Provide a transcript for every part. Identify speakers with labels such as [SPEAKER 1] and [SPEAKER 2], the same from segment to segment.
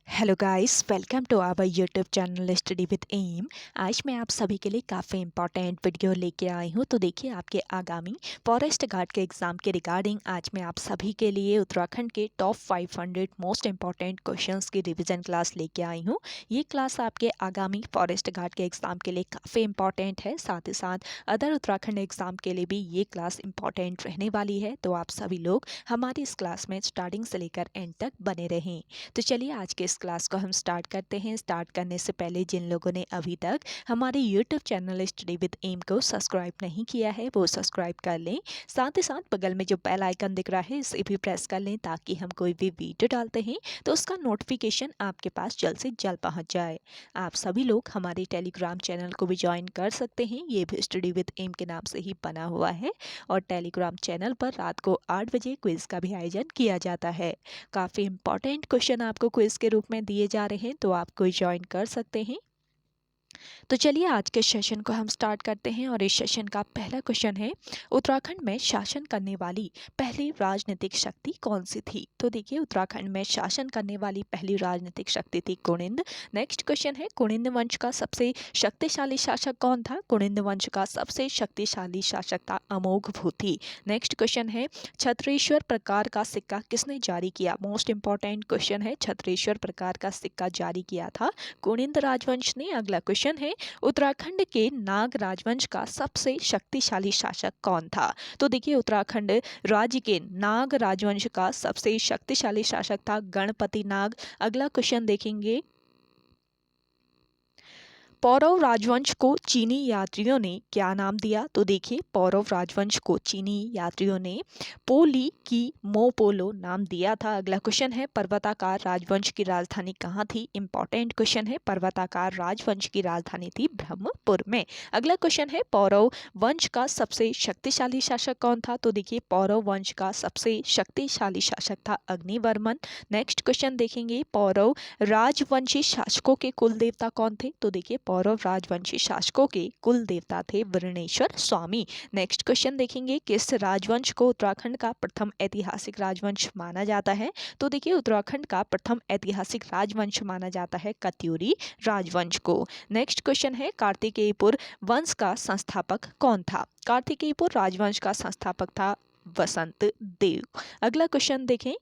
[SPEAKER 1] Hello guys, welcome to our YouTube channel study with M. आज मैं आप सभी के लिए काफ़ी इंपॉर्टेंट वीडियो लेके आई हूँ। तो देखिए, आपके आगामी फॉरेस्ट गार्ड के एग्ज़ाम के रिगार्डिंग आज मैं आप सभी के लिए उत्तराखंड के टॉप 500 मोस्ट इंपॉर्टेंट क्वेश्चंस की रिवीजन क्लास लेके आई हूँ। ये क्लास आपके आगामी फॉरेस्ट गार्ड के एग्ज़ाम के लिए काफ़ी इंपॉर्टेंट है। साथ ही साथ अदर उत्तराखंड एग्ज़ाम के लिए भी ये क्लास इंपॉर्टेंट रहने वाली है। तो आप सभी लोग हमारी इस क्लास में स्टार्टिंग से लेकर एंड तक बने रहें। तो चलिए, आज के इस क्लास को हम स्टार्ट करते हैं। स्टार्ट करने से पहले जिन लोगों ने अभी तक हमारे YouTube channel study with M को सब्सक्राइब नहीं किया है वो सब्सक्राइब कर लें। साथ ही साथ बगल में जो बेल आइकन दिख रहा है इसे भी प्रेस कर लें, ताकि हम कोई भी वीडियो डालते हैं तो उसका नोटिफिकेशन आपके पास जल्द से जल्द पहुंच जाए। आप सभी लोग हमारे टेलीग्राम चैनल को भी ज्वाइन कर सकते हैं। ये भी स्टडी विद एम के नाम से ही बना हुआ है और टेलीग्राम चैनल पर रात को 8 बजे क्विज का भी आयोजन किया जाता है। काफ़ी इंपॉर्टेंट क्वेश्चन आपको क्विज के रूप में दिए जा रहे हैं, तो आप कोई ज्वाइन कर सकते हैं। तो चलिए, आज के सेशन को हम स्टार्ट करते हैं और इस सेशन का पहला क्वेश्चन है, उत्तराखंड में शासन करने वाली पहली राजनीतिक शक्ति कौन सी थी? तो देखिए, उत्तराखंड में शासन करने वाली पहली राजनीतिक शक्ति थी कुनिंद। नेक्स्ट क्वेश्चन है, कुनिंद वंश का सबसे शक्तिशाली शासक कौन था? कुनिंद वंश का सबसे शक्तिशाली शासक था अमोघ भूति। नेक्स्ट क्वेश्चन है, छत्रेश्वर प्रकार का सिक्का किसने जारी किया? मोस्ट इंपॉर्टेंट क्वेश्चन है, छत्रेश्वर प्रकार का सिक्का जारी किया था कुनिंद राजवंश ने। अगला क्वेश्चन है, उत्तराखंड के नाग राजवंश का सबसे शक्तिशाली शासक कौन था? तो देखिए, उत्तराखंड राज्य के नाग राजवंश का सबसे शक्तिशाली शासक था गणपति नाग। अगला क्वेश्चन देखेंगे, पौरव राजवंश को चीनी यात्रियों ने क्या नाम दिया? तो देखिए, पौरव राजवंश को चीनी यात्रियों ने पोली की मोपोलो नाम दिया था। अगला क्वेश्चन है, पर्वताकार राजवंश की राजधानी कहाँ थी? इंपॉर्टेंट क्वेश्चन है, पर्वताकार राजवंश की राजधानी थी ब्रह्मपुर में। अगला क्वेश्चन है, पौरव वंश का सबसे शक्तिशाली शासक कौन था? तो देखिए, पौरव वंश का सबसे शक्तिशाली शासक था अग्निवर्मन। नेक्स्ट क्वेश्चन देखेंगे, पौरव राजवंशी शासकों के कुल देवता कौन थे? तो देखिए, पौरव राजवंशी शासकों के कुल देवता थे वृणेश्वर स्वामी। नेक्स्ट क्वेश्चन देखेंगे, किस राजवंश को उत्तराखंड का प्रथम ऐतिहासिक राजवंश माना जाता है? तो देखिए, उत्तराखंड का प्रथम ऐतिहासिक राजवंश माना जाता है कत्यूरी राजवंश को। नेक्स्ट क्वेश्चन है, कार्तिकेयपुर वंश का संस्थापक कौन था? कार्तिकेयपुर राजवंश का संस्थापक था वसंत देव। अगला क्वेश्चन देखें,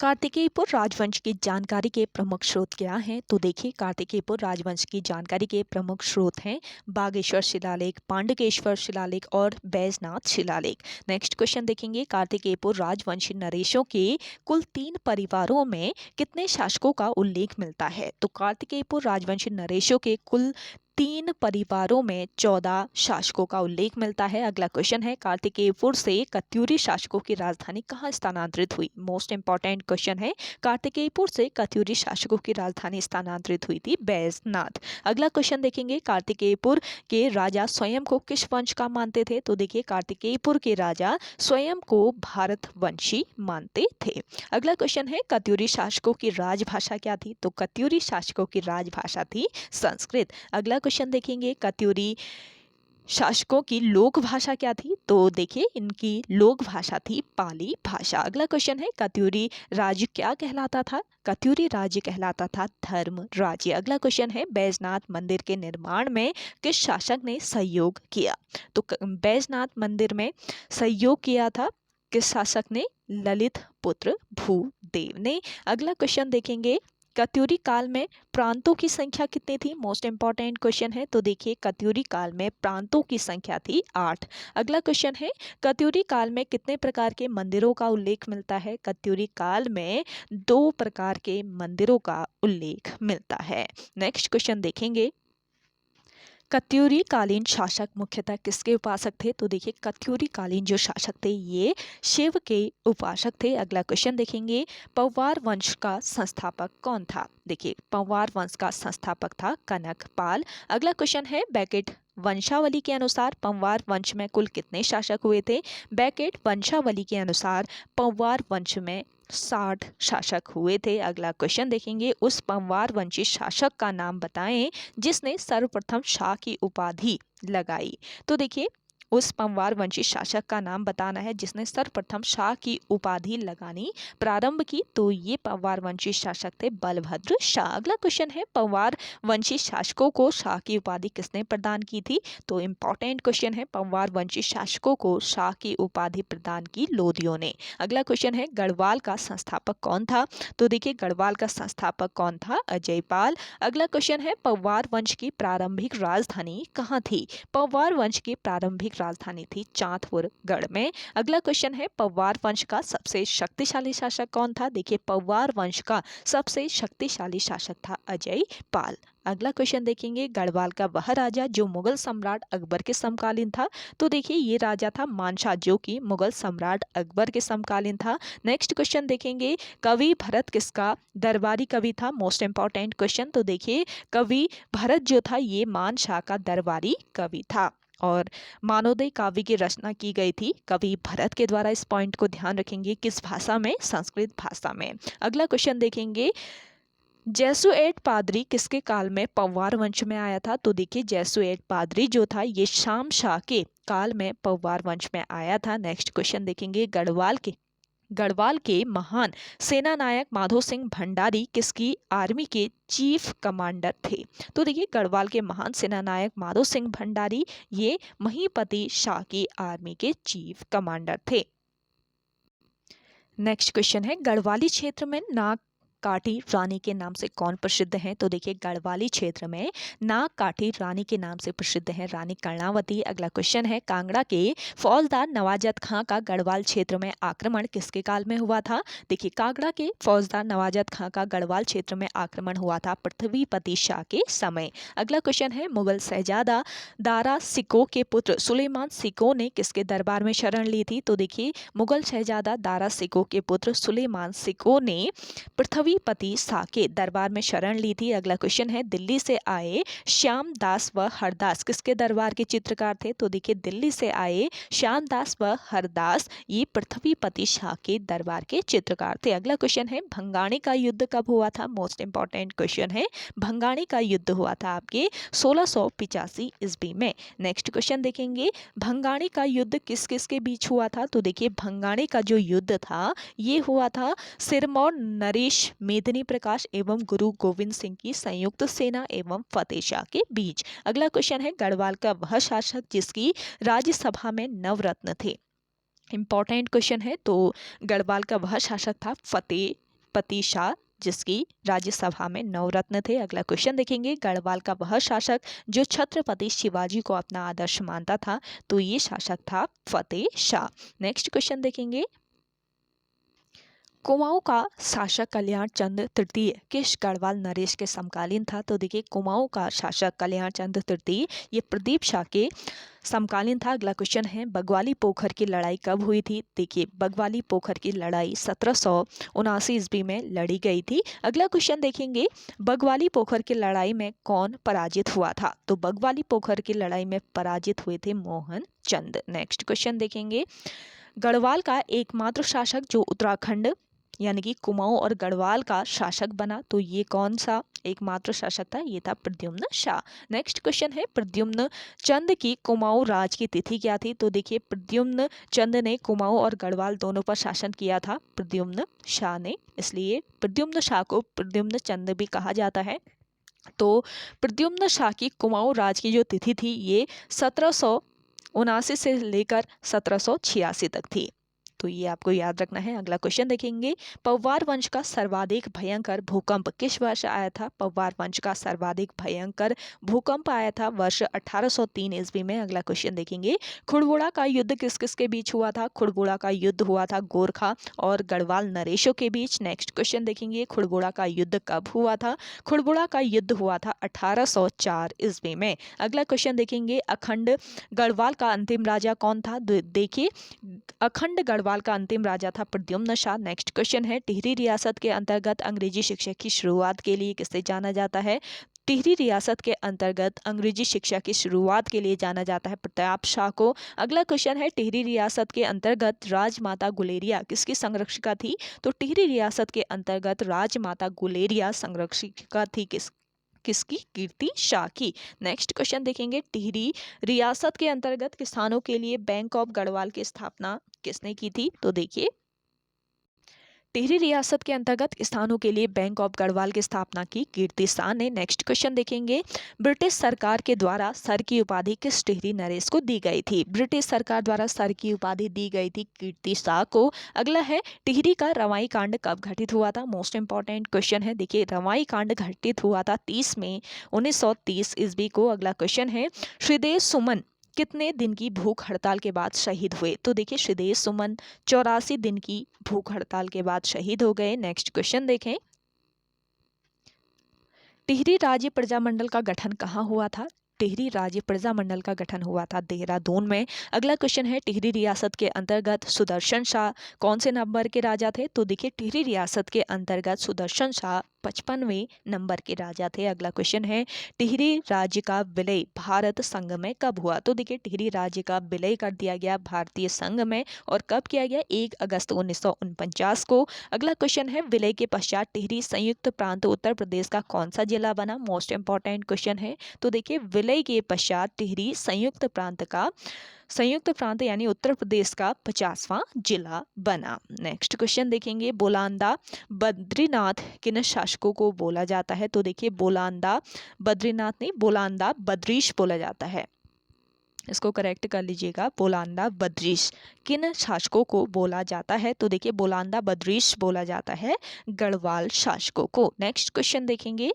[SPEAKER 1] कार्तिकेयपुर राजवंश की जानकारी के प्रमुख स्रोत क्या हैं? तो देखिए, कार्तिकेयपुर राजवंश की जानकारी के प्रमुख स्रोत हैं बागेश्वर शिलालेख, पांडुकेश्वर शिलालेख और बैजनाथ शिलालेख। नेक्स्ट क्वेश्चन देखेंगे, कार्तिकेयपुर राजवंशी नरेशों के कुल 3 परिवारों में कितने शासकों का उल्लेख मिलता है? तो कार्तिकेयपुर राजवंशी नरेशों के कुल 3 परिवारों में 14 शासकों का उल्लेख मिलता है। अगला क्वेश्चन है, कार्तिकेयपुर से कत्यूरी शासकों की राजधानी कहाँ स्थानांतरित हुई? मोस्ट इंपॉर्टेंट क्वेश्चन है, कार्तिकेयपुर से कत्यूरी शासकों की राजधानी स्थानांतरित हुई थी बैजनाथ। अगला क्वेश्चन देखेंगे, कार्तिकेयपुर के राजा स्वयं को किस वंश का मानते थे? तो देखिए, कार्तिकेयपुर के राजा स्वयं को भारतवंशी मानते थे। अगला क्वेश्चन है, कत्यूरी शासकों की राजभाषा क्या थी? तो कत्यूरी शासकों की राजभाषा थी संस्कृत। अगला क्वेश्चन देखेंगे, कत्यूरी शासकों की लोक भाषा क्या थी? तो देखिए, इनकी लोक भाषा थी पाली भाषा। अगला क्वेश्चन है, कत्यूरी राज्य क्या कहलाता था? कत्यूरी राज्य कहलाता था धर्म राज्य। अगला क्वेश्चन है, बैजनाथ मंदिर के निर्माण में किस शासक ने सहयोग किया? तो बैजनाथ मंदिर में सहयोग किया था किस शासक ने? ललित पुत्र भूदेव ने। अगला क्वेश्चन देखेंगे, कत्यूरी काल में प्रांतों की संख्या कितनी थी? मोस्ट इंपॉर्टेंट क्वेश्चन है। तो देखिए, कत्यूरी काल में प्रांतों की संख्या थी 8। अगला क्वेश्चन है, कत्यूरी काल में कितने प्रकार के मंदिरों का उल्लेख मिलता है? कत्यूरी काल में 2 प्रकार के मंदिरों का उल्लेख मिलता है। नेक्स्ट क्वेश्चन देखेंगे, कत्यूरी कालीन शासक मुख्यतः किसके उपासक थे? तो देखिए, कत्यूरी कालीन जो शासक थे ये शिव के उपासक थे। अगला क्वेश्चन देखेंगे, पौवार वंश का संस्थापक कौन था? देखिए, पौवार वंश का संस्थापक था कनकपाल। अगला क्वेश्चन है, बैकेट वंशावली के अनुसार पंवार वंश में कुल कितने शासक हुए थे? बैकेट वंशावली के अनुसार पंवार वंश में 60 शासक हुए थे। अगला क्वेश्चन देखेंगे, उस पंवार वंशी शासक का नाम बताएं जिसने सर्वप्रथम शाह की उपाधि लगाई। तो देखिए, उस पंवार वंशी शासक का नाम बताना है जिसने सर्वप्रथम शाह की उपाधि लगानी प्रारंभ की। तो ये पंवार वंशी शासक थे बलभद्र शाह। अगला क्वेश्चन है, पंवार वंशी शासकों को शाह की उपाधि किसने प्रदान की थी? तो इम्पोर्टेंट क्वेश्चन है, पंवार वंशी शासकों को शाह की उपाधि प्रदान की लोदियों ने। अगला क्वेश्चन है, गढ़वाल का संस्थापक कौन था? तो देखिए गढ़वाल का संस्थापक कौन था? अजयपाल। अगला क्वेश्चन है, पंवार वंश की प्रारंभिक राजधानी कहाँ थी? पंवार वंश की प्रारंभिक राजधानी थी चांदपुर गढ़ में। अगला क्वेश्चन है, पंवार वंश का सबसे शक्तिशाली शासक कौन था? देखिए पंवार वंश का सबसे शक्तिशाली शासक था अजयपाल। अगला क्वेश्चन देखेंगे, गढ़वाल का वह राजा जो मुगल सम्राट अकबर के समकालीन था? तो देखिए ये राजा था मानशाह जो कि मुगल सम्राट अकबर के समकालीन था। नेक्स्ट क्वेश्चन देखेंगे, कवि भरत किसका दरबारी कवि था? Most important question. तो देखिए कवि भरत जो था ये मानशाह का दरबारी कवि था और मानवोदय काव्य की रचना की गई थी कवि भरत के द्वारा। इस पॉइंट को ध्यान रखेंगे, किस भाषा में? संस्कृत भाषा में। अगला क्वेश्चन देखेंगे, जेसुएट पादरी किसके काल में पंवार वंश में आया था? तो देखिए जेसुएट पादरी जो था ये शाम शाह के काल में पंवार वंश में आया था। नेक्स्ट क्वेश्चन देखेंगे, गढ़वाल के महान सेना नायक माधो सिंह भंडारी किसकी आर्मी के चीफ कमांडर थे? तो देखिए गढ़वाल के महान सेना नायक माधो सिंह भंडारी ये महीपति शाह की आर्मी के चीफ कमांडर थे। नेक्स्ट क्वेश्चन है, गढ़वाली क्षेत्र में नाग काठी रानी के नाम से कौन प्रसिद्ध है? तो देखिए गढ़वाली क्षेत्र में नाग काठी रानी के नाम से प्रसिद्ध है रानी कर्णावती। अगला क्वेश्चन है, कांगड़ा के फौजदार नवाजत खां का गढ़वाल क्षेत्र में आक्रमण किसके काल में हुआ था? देखिए कांगड़ा के फौजदार नवाजत खां का गढ़वाल क्षेत्र में आक्रमण हुआ था पृथ्वीपति शाह के समय। अगला क्वेश्चन है, मुगल शहजादा दारा सिको के पुत्र सुलेमान सिको ने किसके दरबार में शरण ली थी? तो देखिए मुगल शहजादा दारा सिको के पुत्र सुलेमान सिको ने पृथ्वीपति शाह के दरबार में शरण ली थी। अगला क्वेश्चन है, दिल्ली से आए श्याम दास व हरदास किसके दरबार के चित्रकार थे? तो देखिए दिल्ली से आए श्याम दास व हरदास ये पृथ्वीपति शाह के दरबार के चित्रकार थे। अगला क्वेश्चन है, भंगाणी का युद्ध कब हुआ था? मोस्ट इंपॉर्टेंट क्वेश्चन है, भंगाणी का युद्ध हुआ था आपके 1685 ईस्वी में। नेक्स्ट क्वेश्चन देखेंगे, भंगाणी का युद्ध किस किस के बीच हुआ था? तो देखिए भंगाणी का जो युद्ध था ये हुआ था सिरमौर नरेश मेदिनी प्रकाश एवं गुरु गोविंद सिंह की संयुक्त सेना एवं फतेह शाह के बीच। अगला क्वेश्चन है, गढ़वाल का वह शासक जिसकी राज्यसभा में नवरत्न थे? इंपॉर्टेंट क्वेश्चन है। तो गढ़वाल का वह शासक था फतेहपति शाह जिसकी राज्यसभा में नवरत्न थे। अगला क्वेश्चन देखेंगे, गढ़वाल का वह शासक जो छत्रपति शिवाजी को अपना आदर्श मानता था? तो ये शासक था फतेह शाह। नेक्स्ट क्वेश्चन देखेंगे, कुमाऊं का शासक कल्याण चंद तृतीय किस गढ़वाल नरेश के समकालीन था? तो देखिए कुमाऊं का शासक कल्याण चंद तृतीय ये प्रदीप शाह के समकालीन था। अगला क्वेश्चन है, बगवाली पोखर की लड़ाई कब हुई थी? देखिए बगवाली पोखर की लड़ाई 1779 ईस्वी में लड़ी गई थी। अगला क्वेश्चन देखेंगे, बगवाली पोखर की लड़ाई में कौन पराजित हुआ था? तो बगवाली पोखर की लड़ाई में पराजित हुए थे मोहन चंद। नेक्स्ट क्वेश्चन देखेंगे, गढ़वाल का एकमात्र शासक जो उत्तराखंड यानी कि कुमाऊं और गढ़वाल का शासक बना, तो ये कौन सा एकमात्र शासक था? ये था प्रद्युम्न शाह। नेक्स्ट क्वेश्चन है, प्रद्युम्न चंद की कुमाऊं राज की तिथि क्या थी? तो देखिए प्रद्युम्न चंद ने कुमाऊं और गढ़वाल दोनों पर शासन किया था प्रद्युम्न शाह ने, इसलिए प्रद्युम्न शाह को प्रद्युम्न चंद भी कहा जाता है। तो प्रद्युम्न शाह की कुमाऊं राज की जो तिथि थी ये 1779 से लेकर 1786 तक थी। तो ये आपको याद रखना है। अगला क्वेश्चन देखेंगे, पवार वंश का सर्वाधिक भयंकर भूकंप किस वर्ष आया था? पवार वंश का सर्वाधिक भयंकर भूकंप आया था वर्ष 1803 ईस्वी में। अगला क्वेश्चन देखेंगे, खुड़बुड़ा का युद्ध किस किस के बीच हुआ था? खुड़बुड़ा का युद्ध हुआ था गोरखा और गढ़वाल नरेशों के बीच। नेक्स्ट क्वेश्चन देखेंगे, खुड़बुड़ा का युद्ध कब हुआ था? खुड़बुड़ा का युद्ध हुआ था 1804 ईस्वी में। अगला क्वेश्चन देखेंगे, अखंड गढ़वाल का अंतिम राजा कौन था? देखिए अखंड गढ़वाल का अंतिम राजा था प्रद्युम्न शाह। नेक्स्ट क्वेश्चन है, टिहरी रियासत के अंतर्गत अंग्रेजी शिक्षा की शुरुआत के लिए किसे जाना जाता है? टिहरी रियासत के अंतर्गत अंग्रेजी शिक्षा की शुरुआत के लिए जाना जाता है प्रताप शाह को। अगला क्वेश्चन है, टिहरी रियासत के अंतर्गत राजमाता गुलेरिया किसकी संरक्षिका थी? तो टिहरी रियासत के अंतर्गत राजमाता गुलेरिया संरक्षिका थी किसकी? कीर्ति शाह की। नेक्स्ट क्वेश्चन देखेंगे, टिहरी रियासत के अंतर्गत किसानों के लिए बैंक ऑफ गढ़वाल की स्थापना किसने की थी? तो देखिए, टिहरी रियासत के अंतर्गत किसानों के लिए बैंक ऑफ गढ़वाल की स्थापना की कीर्ति शाह ने। नेक्स्ट क्वेश्चन देखेंगे, ब्रिटिश सरकार के द्वारा सर की उपाधि किस टिहरी नरेश को दी गई थी? ब्रिटिश सरकार द्वारा सर की उपाधि दी गई थी कीर्ति शाह को। अगला है, टिहरी का रवाई कांड कब घटित हुआ था? मोस्ट इंपॉर्टेंट क्वेश्चन है। देखिए, रवाई कांड घटित हुआ था 30 मई 1930 ईस्वी को। अगला क्वेश्चन है, श्रीदेव सुमन कितने दिन की भूख हड़ताल के बाद शहीद हुए? तो देखिए, श्रीदेव सुमन 84 दिन की भूख हड़ताल के बाद शहीद हो गए। नेक्स्ट क्वेश्चन देखें, टिहरी राज्य प्रजामंडल का गठन कहाँ हुआ था? टिहरी राज्य प्रजामंडल का गठन हुआ था देहरादून में। अगला क्वेश्चन है, टिहरी रियासत के अंतर्गत सुदर्शन शाह कौन से नंबर के राजा थे? तो देखिए, टिहरी रियासत के अंतर्गत सुदर्शन शाह 55वें नंबर के राजा थे। अगला क्वेश्चन है, टिहरी राज्य का विलय भारत संघ में कब हुआ? तो देखिए, टिहरी राज्य का विलय कर दिया गया भारतीय संघ में, और कब किया गया? 1 अगस्त 1949 को। अगला क्वेश्चन है, विलय के पश्चात टिहरी संयुक्त प्रांत उत्तर प्रदेश का कौन सा जिला बना? मोस्ट इंपॉर्टेंट क्वेश्चन है। तो देखिए, विलय के पश्चात टिहरी संयुक्त प्रांत यानी उत्तर प्रदेश का 50वां जिला बना। नेक्स्ट क्वेश्चन देखेंगे, बोलांदा बद्रीनाथ किन शासकों को बोला जाता है? तो देखिए, बोलांदा बद्रीनाथ नहीं, बोलांदा बद्रीश बोला जाता है। इसको करेक्ट कर लीजिएगा, बोलांदा बद्रीश किन शासकों को बोला जाता है? तो देखिए, बोलांदा बद्रीश बोला जाता है गढ़वाल शासकों को। नेक्स्ट क्वेश्चन देखेंगे,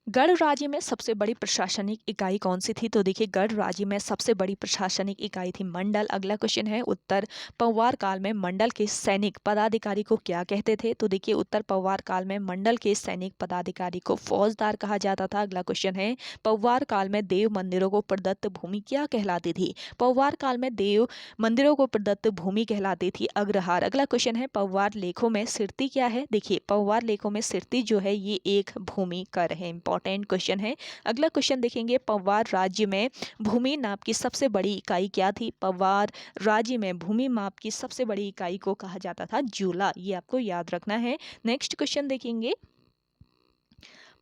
[SPEAKER 1] गढ़ राज्य में सबसे बड़ी प्रशासनिक इकाई कौन सी थी? तो देखिए, गढ़ राज्य में सबसे बड़ी प्रशासनिक इकाई थी मंडल। अगला क्वेश्चन है, उत्तर पौवार काल में मंडल के सैनिक पदाधिकारी को क्या कहते थे? तो देखिए, उत्तर पौवार काल में मंडल के सैनिक पदाधिकारी को फौजदार कहा जाता था। अगला क्वेश्चन है, पौवार काल में देव मंदिरों को प्रदत्त भूमि क्या कहलाती थी? पौवार काल में देव मंदिरों को प्रदत्त भूमि कहलाती थी अग्रहार। अगला क्वेश्चन है, पौवार लेखों में सिरती क्या है? देखिए, पौवार लेखों में सिरती जो है ये एक भूमि कर है। इंपॉर्टेंट क्वेश्चन है। अगला क्वेश्चन देखेंगे, पौवार राज्य में भूमि नाप की सबसे बड़ी इकाई क्या थी? पौवार राज्य में भूमि माप की सबसे बड़ी इकाई को कहा जाता था जूला। ये आपको याद रखना है। नेक्स्ट क्वेश्चन देखेंगे,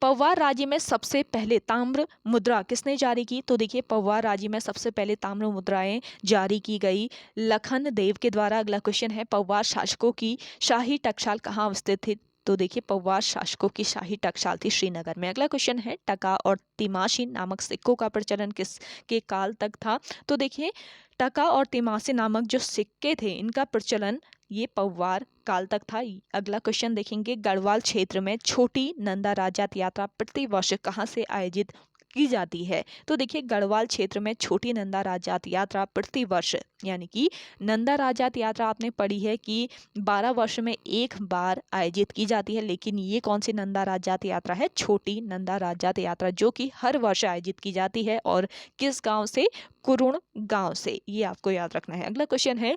[SPEAKER 1] पौवार राज्य में सबसे पहले ताम्र मुद्रा किसने जारी की? तो देखिए, पौवार राज्य में सबसे पहले ताम्र मुद्राएं जारी की गई लखन देव के द्वारा। अगला क्वेश्चन है, पौवार शासकों की शाही टकसाल कहाँ स्थित थी? तो देखिए, पौवार शासकों की शाही टकसाल थी श्रीनगर में। अगला क्वेश्चन है, टका और तिमाशी नामक सिक्कों का प्रचलन किसके काल तक था? तो देखिए, टका और तिमासी नामक जो सिक्के थे इनका प्रचलन ये पौवार काल तक था। अगला क्वेश्चन देखेंगे, गढ़वाल क्षेत्र में छोटी नंदा राजात यात्रा प्रति वर्ष कहाँ से आयोजित की जाती है? तो देखिए, गढ़वाल क्षेत्र में छोटी नंदा राजात यात्रा प्रति वर्ष यानी कि नंदा राजात यात्रा आपने पढ़ी है कि 12 वर्ष में एक बार आयोजित की जाती है, लेकिन ये कौन सी नंदा राजात यात्रा है? छोटी नंदा राजात यात्रा, जो कि हर वर्ष आयोजित की जाती है। और किस गांव से? कुरुण गांव से। ये आपको याद रखना है। अगला क्वेश्चन है,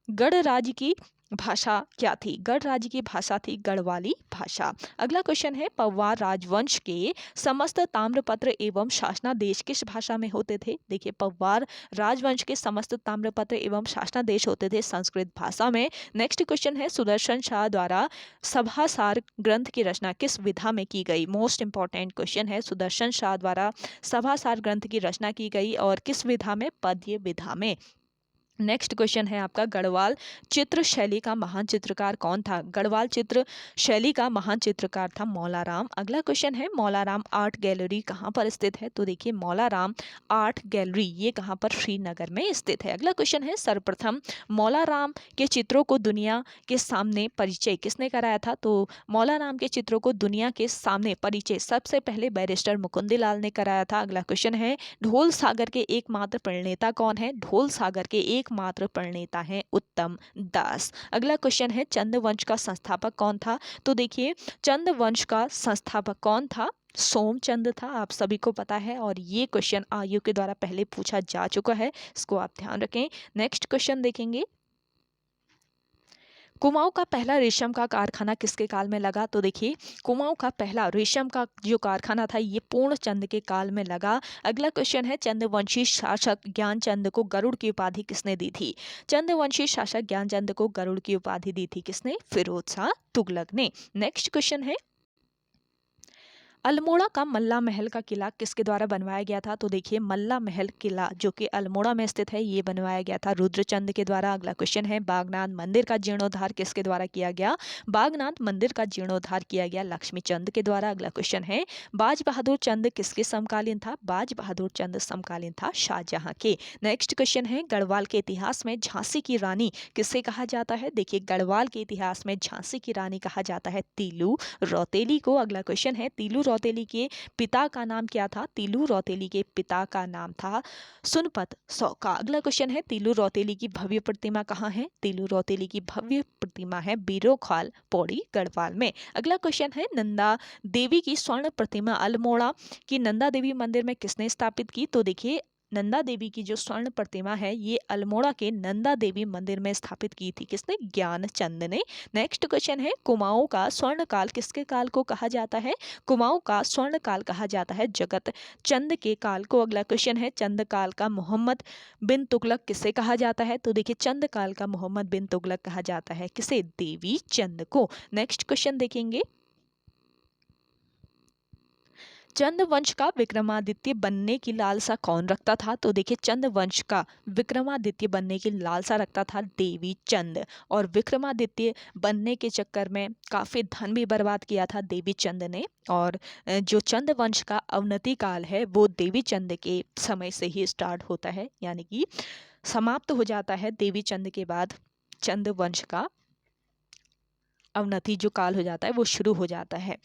[SPEAKER 1] गढ़ राज्य की भाषा क्या थी? गढ़ राज्य की भाषा थी गढ़वाली भाषा। अगला क्वेश्चन है, पौवार राजवंश के समस्त ताम्रपत्र एवं शासनादेश किस भाषा में होते थे? देखिए, पौवार राजवंश के समस्त ताम्रपत्र एवं शासनादेश होते थे संस्कृत भाषा में। नेक्स्ट क्वेश्चन है, सुदर्शन शाह द्वारा सभासार ग्रंथ की रचना किस विधा में की गई? मोस्ट इंपॉर्टेंट क्वेश्चन है, सुदर्शन शाह द्वारा सभासार ग्रंथ की रचना की गई और किस विधा में? पद्य विधा में। नेक्स्ट क्वेश्चन है आपका, गढ़वाल चित्र शैली का महान चित्रकार कौन था? गढ़वाल चित्र शैली का महान चित्रकार था मौलाराम। अगला क्वेश्चन है, मौलाराम आर्ट गैलरी कहाँ पर स्थित है? तो देखिए, मौलाराम आर्ट गैलरी ये कहाँ पर? श्रीनगर में स्थित है। अगला क्वेश्चन है, सर्वप्रथम मौलाराम के चित्रों को दुनिया के सामने परिचय किसने कराया था? तो मौलाराम के चित्रों को दुनिया के सामने परिचय सबसे पहले बैरिस्टर मुकुंदीलाल ने कराया था। अगला क्वेश्चन है, ढोल सागर के एकमात्र प्रणेता कौन है? ढोल सागर के एकमात्र प्रणेता हैं उत्तम दास। अगला क्वेश्चन है, चंद वंश का संस्थापक कौन था? तो देखिए, चंद वंश का संस्थापक कौन था? सोमचंद था। आप सभी को पता है, और ये क्वेश्चन आयोग के द्वारा पहले पूछा जा चुका है, इसको आप ध्यान रखें। नेक्स्ट क्वेश्चन देखेंगे, कुमाऊं का पहला रेशम का कारखाना किसके काल में लगा? तो देखिए, कुमाऊं का पहला रेशम का जो कारखाना था ये पूर्णचंद के काल में लगा। अगला क्वेश्चन है, चंद्रवंशी शासक ज्ञानचंद को गरुड़ की उपाधि किसने दी थी? चंद्रवंशी शासक ज्ञानचंद को गरुड़ की उपाधि दी थी किसने? फिरोज शाह तुगलक ने। नेक्स्ट क्वेश्चन है, अल्मोड़ा का मल्ला महल का किला किसके द्वारा बनवाया गया था? तो देखिए मल्ला महल किला जो कि अल्मोड़ा में स्थित है, ये बनवाया गया था रुद्रचंद के द्वारा। अगला क्वेश्चन है, बागनाथ मंदिर का जीर्णोद्धार किसके द्वारा किया गया? बागनाथ मंदिर का जीर्णोद्धार किया गया लक्ष्मीचंद के द्वारा। अगला क्वेश्चन है, बाज बहादुर चंद किसके समकालीन था? बाज बहादुर चंद समकालीन था शाहजहां के। नेक्स्ट क्वेश्चन है, गढ़वाल के इतिहास में झांसी की रानी किसे कहा जाता है? देखिए गढ़वाल के इतिहास में झांसी की रानी कहा जाता है तीलू रौतेली को। अगला क्वेश्चन है, तीलू रौतेली के पिता का नाम क्या था? तीलू रौतेली के पिता का नाम था सुनपत सौका। अगला क्वेश्चन है, तीलू रौतेली की भव्य प्रतिमा कहाँ है? तीलू रौतेली की भव्य प्रतिमा है बीरोखाल पौड़ी गढ़वाल में। अगला क्वेश्चन है, नंदा देवी की स्वर्ण प्रतिमा अल्मोड़ा की नंदा देवी मंदिर में किसने स्थापित की? तो देखिए नंदा देवी की जो स्वर्ण प्रतिमा है ये अल्मोड़ा के नंदा देवी मंदिर में स्थापित की थी किसने? ज्ञानचंद ने। नेक्स्ट क्वेश्चन है, कुमाऊं का स्वर्ण काल किसके काल को कहा जाता है? कुमाऊं का स्वर्ण काल कहा जाता है जगत चंद के काल को। अगला क्वेश्चन है, चंद काल का मोहम्मद बिन तुगलक किसे कहा जाता है? तो देखिए चंद काल का मोहम्मद बिन तुगलक कहा जाता है किसे? देवी चंद को। नेक्स्ट क्वेश्चन देखेंगे, चंद वंश का विक्रमादित्य बनने की लालसा कौन रखता था? तो देखिए चंद वंश का विक्रमादित्य बनने की लालसा रखता था देवी चंद, और विक्रमादित्य बनने के चक्कर में काफ़ी धन भी बर्बाद किया था देवी चंद ने। और जो चंद वंश का अवनति काल है वो देवी चंद के समय से ही स्टार्ट होता है, यानी कि समाप्त हो जाता है देवी चंद के बाद चंद वंश का अवनति जो काल हो जाता है वो शुरू हो जाता है,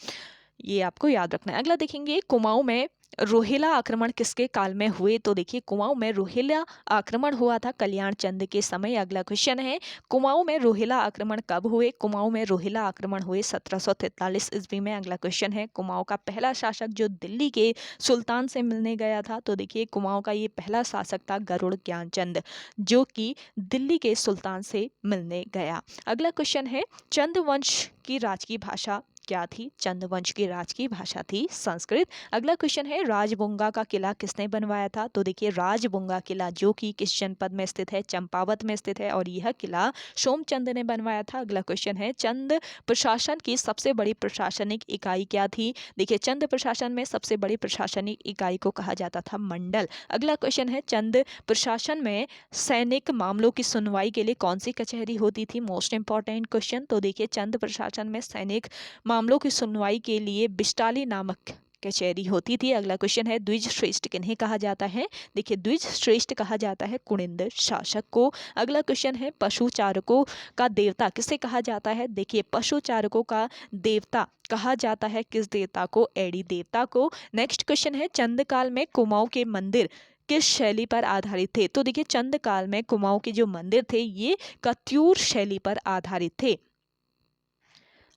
[SPEAKER 1] ये आपको याद रखना है। अगला देखेंगे, कुमाऊं में रोहिला आक्रमण किसके काल में हुए? तो देखिए कुमाऊं में रोहिला आक्रमण हुआ था कल्याण चंद के समय। अगला क्वेश्चन है, कुमाऊं में रोहिला आक्रमण कब हुए? कुमाऊं में रोहिला आक्रमण हुए 1743 ईस्वी में। अगला क्वेश्चन है, कुमाऊं का पहला शासक जो दिल्ली के सुल्तान से मिलने गया था? तो देखिए कुमाऊं का ये पहला शासक था गरुड़ ज्ञानचंद जो कि दिल्ली के सुल्तान से मिलने गया। अगला क्वेश्चन है, चंद वंश की राजकीय भाषा क्या थी? चंद्रवंश की राजकीय भाषा थी संस्कृत। अगला क्वेश्चन है, राजबुंगा का किला किसने बनवाया था? तो देखिए राजबुंगा किला जो कि किस जनपद में स्थित है? चंपावत में स्थित है, और यह किला सोमचंद ने बनवाया था। अगला क्वेश्चन है, चंद प्रशासन की सबसे बड़ी प्रशासनिक इकाई क्या थी? देखिए चंद प्रशासन में सबसे बड़ी प्रशासनिक इकाई को कहा जाता था मंडल। अगला क्वेश्चन है, चंद प्रशासन में सैनिक मामलों की सुनवाई के लिए कौन सी कचहरी होती थी? Most important question. तो देखिए चंद प्रशासन में सैनिक मामलों की सुनवाई के लिए बिस्टाली नामक कचहरी होती थी। अगला क्वेश्चन है, द्विज श्रेष्ठ किन्हें कहा जाता है? देखिए द्विज श्रेष्ठ कहा जाता है कुनिंद शासक को। अगला क्वेश्चन है, पशु चारकों का देवता किसे कहा जाता है? देखिए पशु चारकों का देवता कहा जाता है किस देवता को? एडी देवता को। नेक्स्ट क्वेश्चन है, चंद काल में कुमाऊं के मंदिर किस शैली पर आधारित थे? तो देखिए चंद काल में कुमाऊं के जो मंदिर थे ये कत्यूर शैली पर आधारित थे।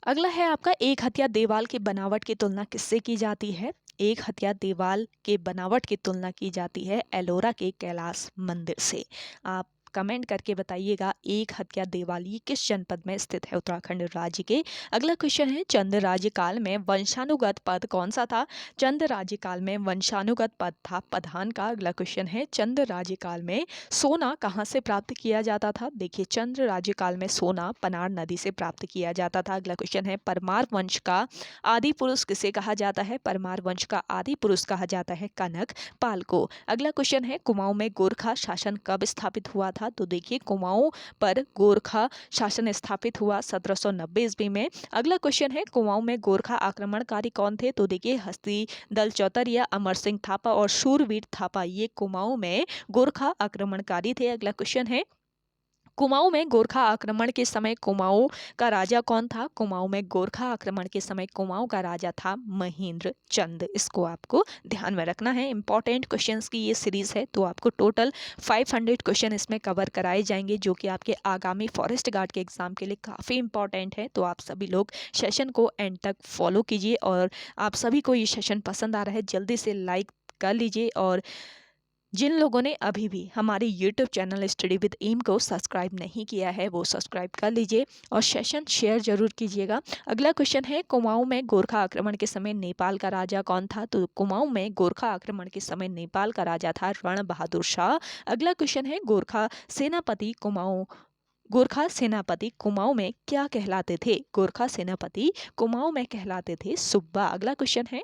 [SPEAKER 1] अगला है आपका, एक हथिया देवाल की बनावट की तुलना किससे की जाती है? एक हथिया दीवाल के बनावट की तुलना की जाती है एलोरा के कैलाश मंदिर से। आप कमेंट करके बताइएगा एक हथिया दीवाल ये किस जनपद में स्थित है उत्तराखंड राज्य के। अगला क्वेश्चन है, चंद राज्यकाल में वंशानुगत पद कौन सा था? चंद राज्यकाल में वंशानुगत पद था प्रधान का। अगला क्वेश्चन है, चंद राज्यकाल में सोना कहाँ से प्राप्त किया जाता था? देखिए चंद राज्यकाल में सोना पनार नदी से प्राप्त किया जाता था। अगला क्वेश्चन है, परमार वंश का आदि पुरुष किसे कहा जाता है? परमार वंश का आदि पुरुष कहा जाता है कनक पाल को। अगला क्वेश्चन है, कुमाऊं में गोरखा शासन कब स्थापित हुआ था? तो देखिए कुमाऊं पर गोरखा शासन स्थापित हुआ 1790 ईस्वी में। अगला क्वेश्चन है, कुमाऊं में गोरखा आक्रमणकारी कौन थे? तो देखिए हस्ती दल चौतरिया, अमर सिंह थापा और शूरवीर थापा ये कुमाऊं में गोरखा आक्रमणकारी थे। अगला क्वेश्चन है, कुमाऊं में गोरखा आक्रमण के समय कुमाऊं का राजा कौन था? कुमाऊं में गोरखा आक्रमण के समय कुमाऊं का राजा था महेंद्र चंद। इसको आपको ध्यान में रखना है। इंपॉर्टेंट क्वेश्चंस की ये सीरीज है, तो आपको टोटल 500 क्वेश्चन इसमें कवर कराए जाएंगे जो कि आपके आगामी फॉरेस्ट गार्ड के एग्जाम के लिए काफ़ी इंपॉर्टेंट है। तो आप सभी लोग सेशन को एंड तक फॉलो कीजिए, और आप सभी को ये सेशन पसंद आ रहा है जल्दी से लाइक कर लीजिए, और जिन लोगों ने अभी भी हमारे YouTube channel study with M को सब्सक्राइब नहीं किया है वो सब्सक्राइब कर लीजिए और सेशन शेयर जरूर कीजिएगा। अगला क्वेश्चन है, कुमाऊं में गोरखा आक्रमण के समय नेपाल का राजा कौन था? तो कुमाऊं में गोरखा आक्रमण के समय नेपाल का राजा था रण बहादुर शाह। अगला क्वेश्चन है, गोरखा सेनापति कुमाऊं में क्या कहलाते थे? गोरखा सेनापति कुमाऊं में कहलाते थे सुब्बा। अगला क्वेश्चन है,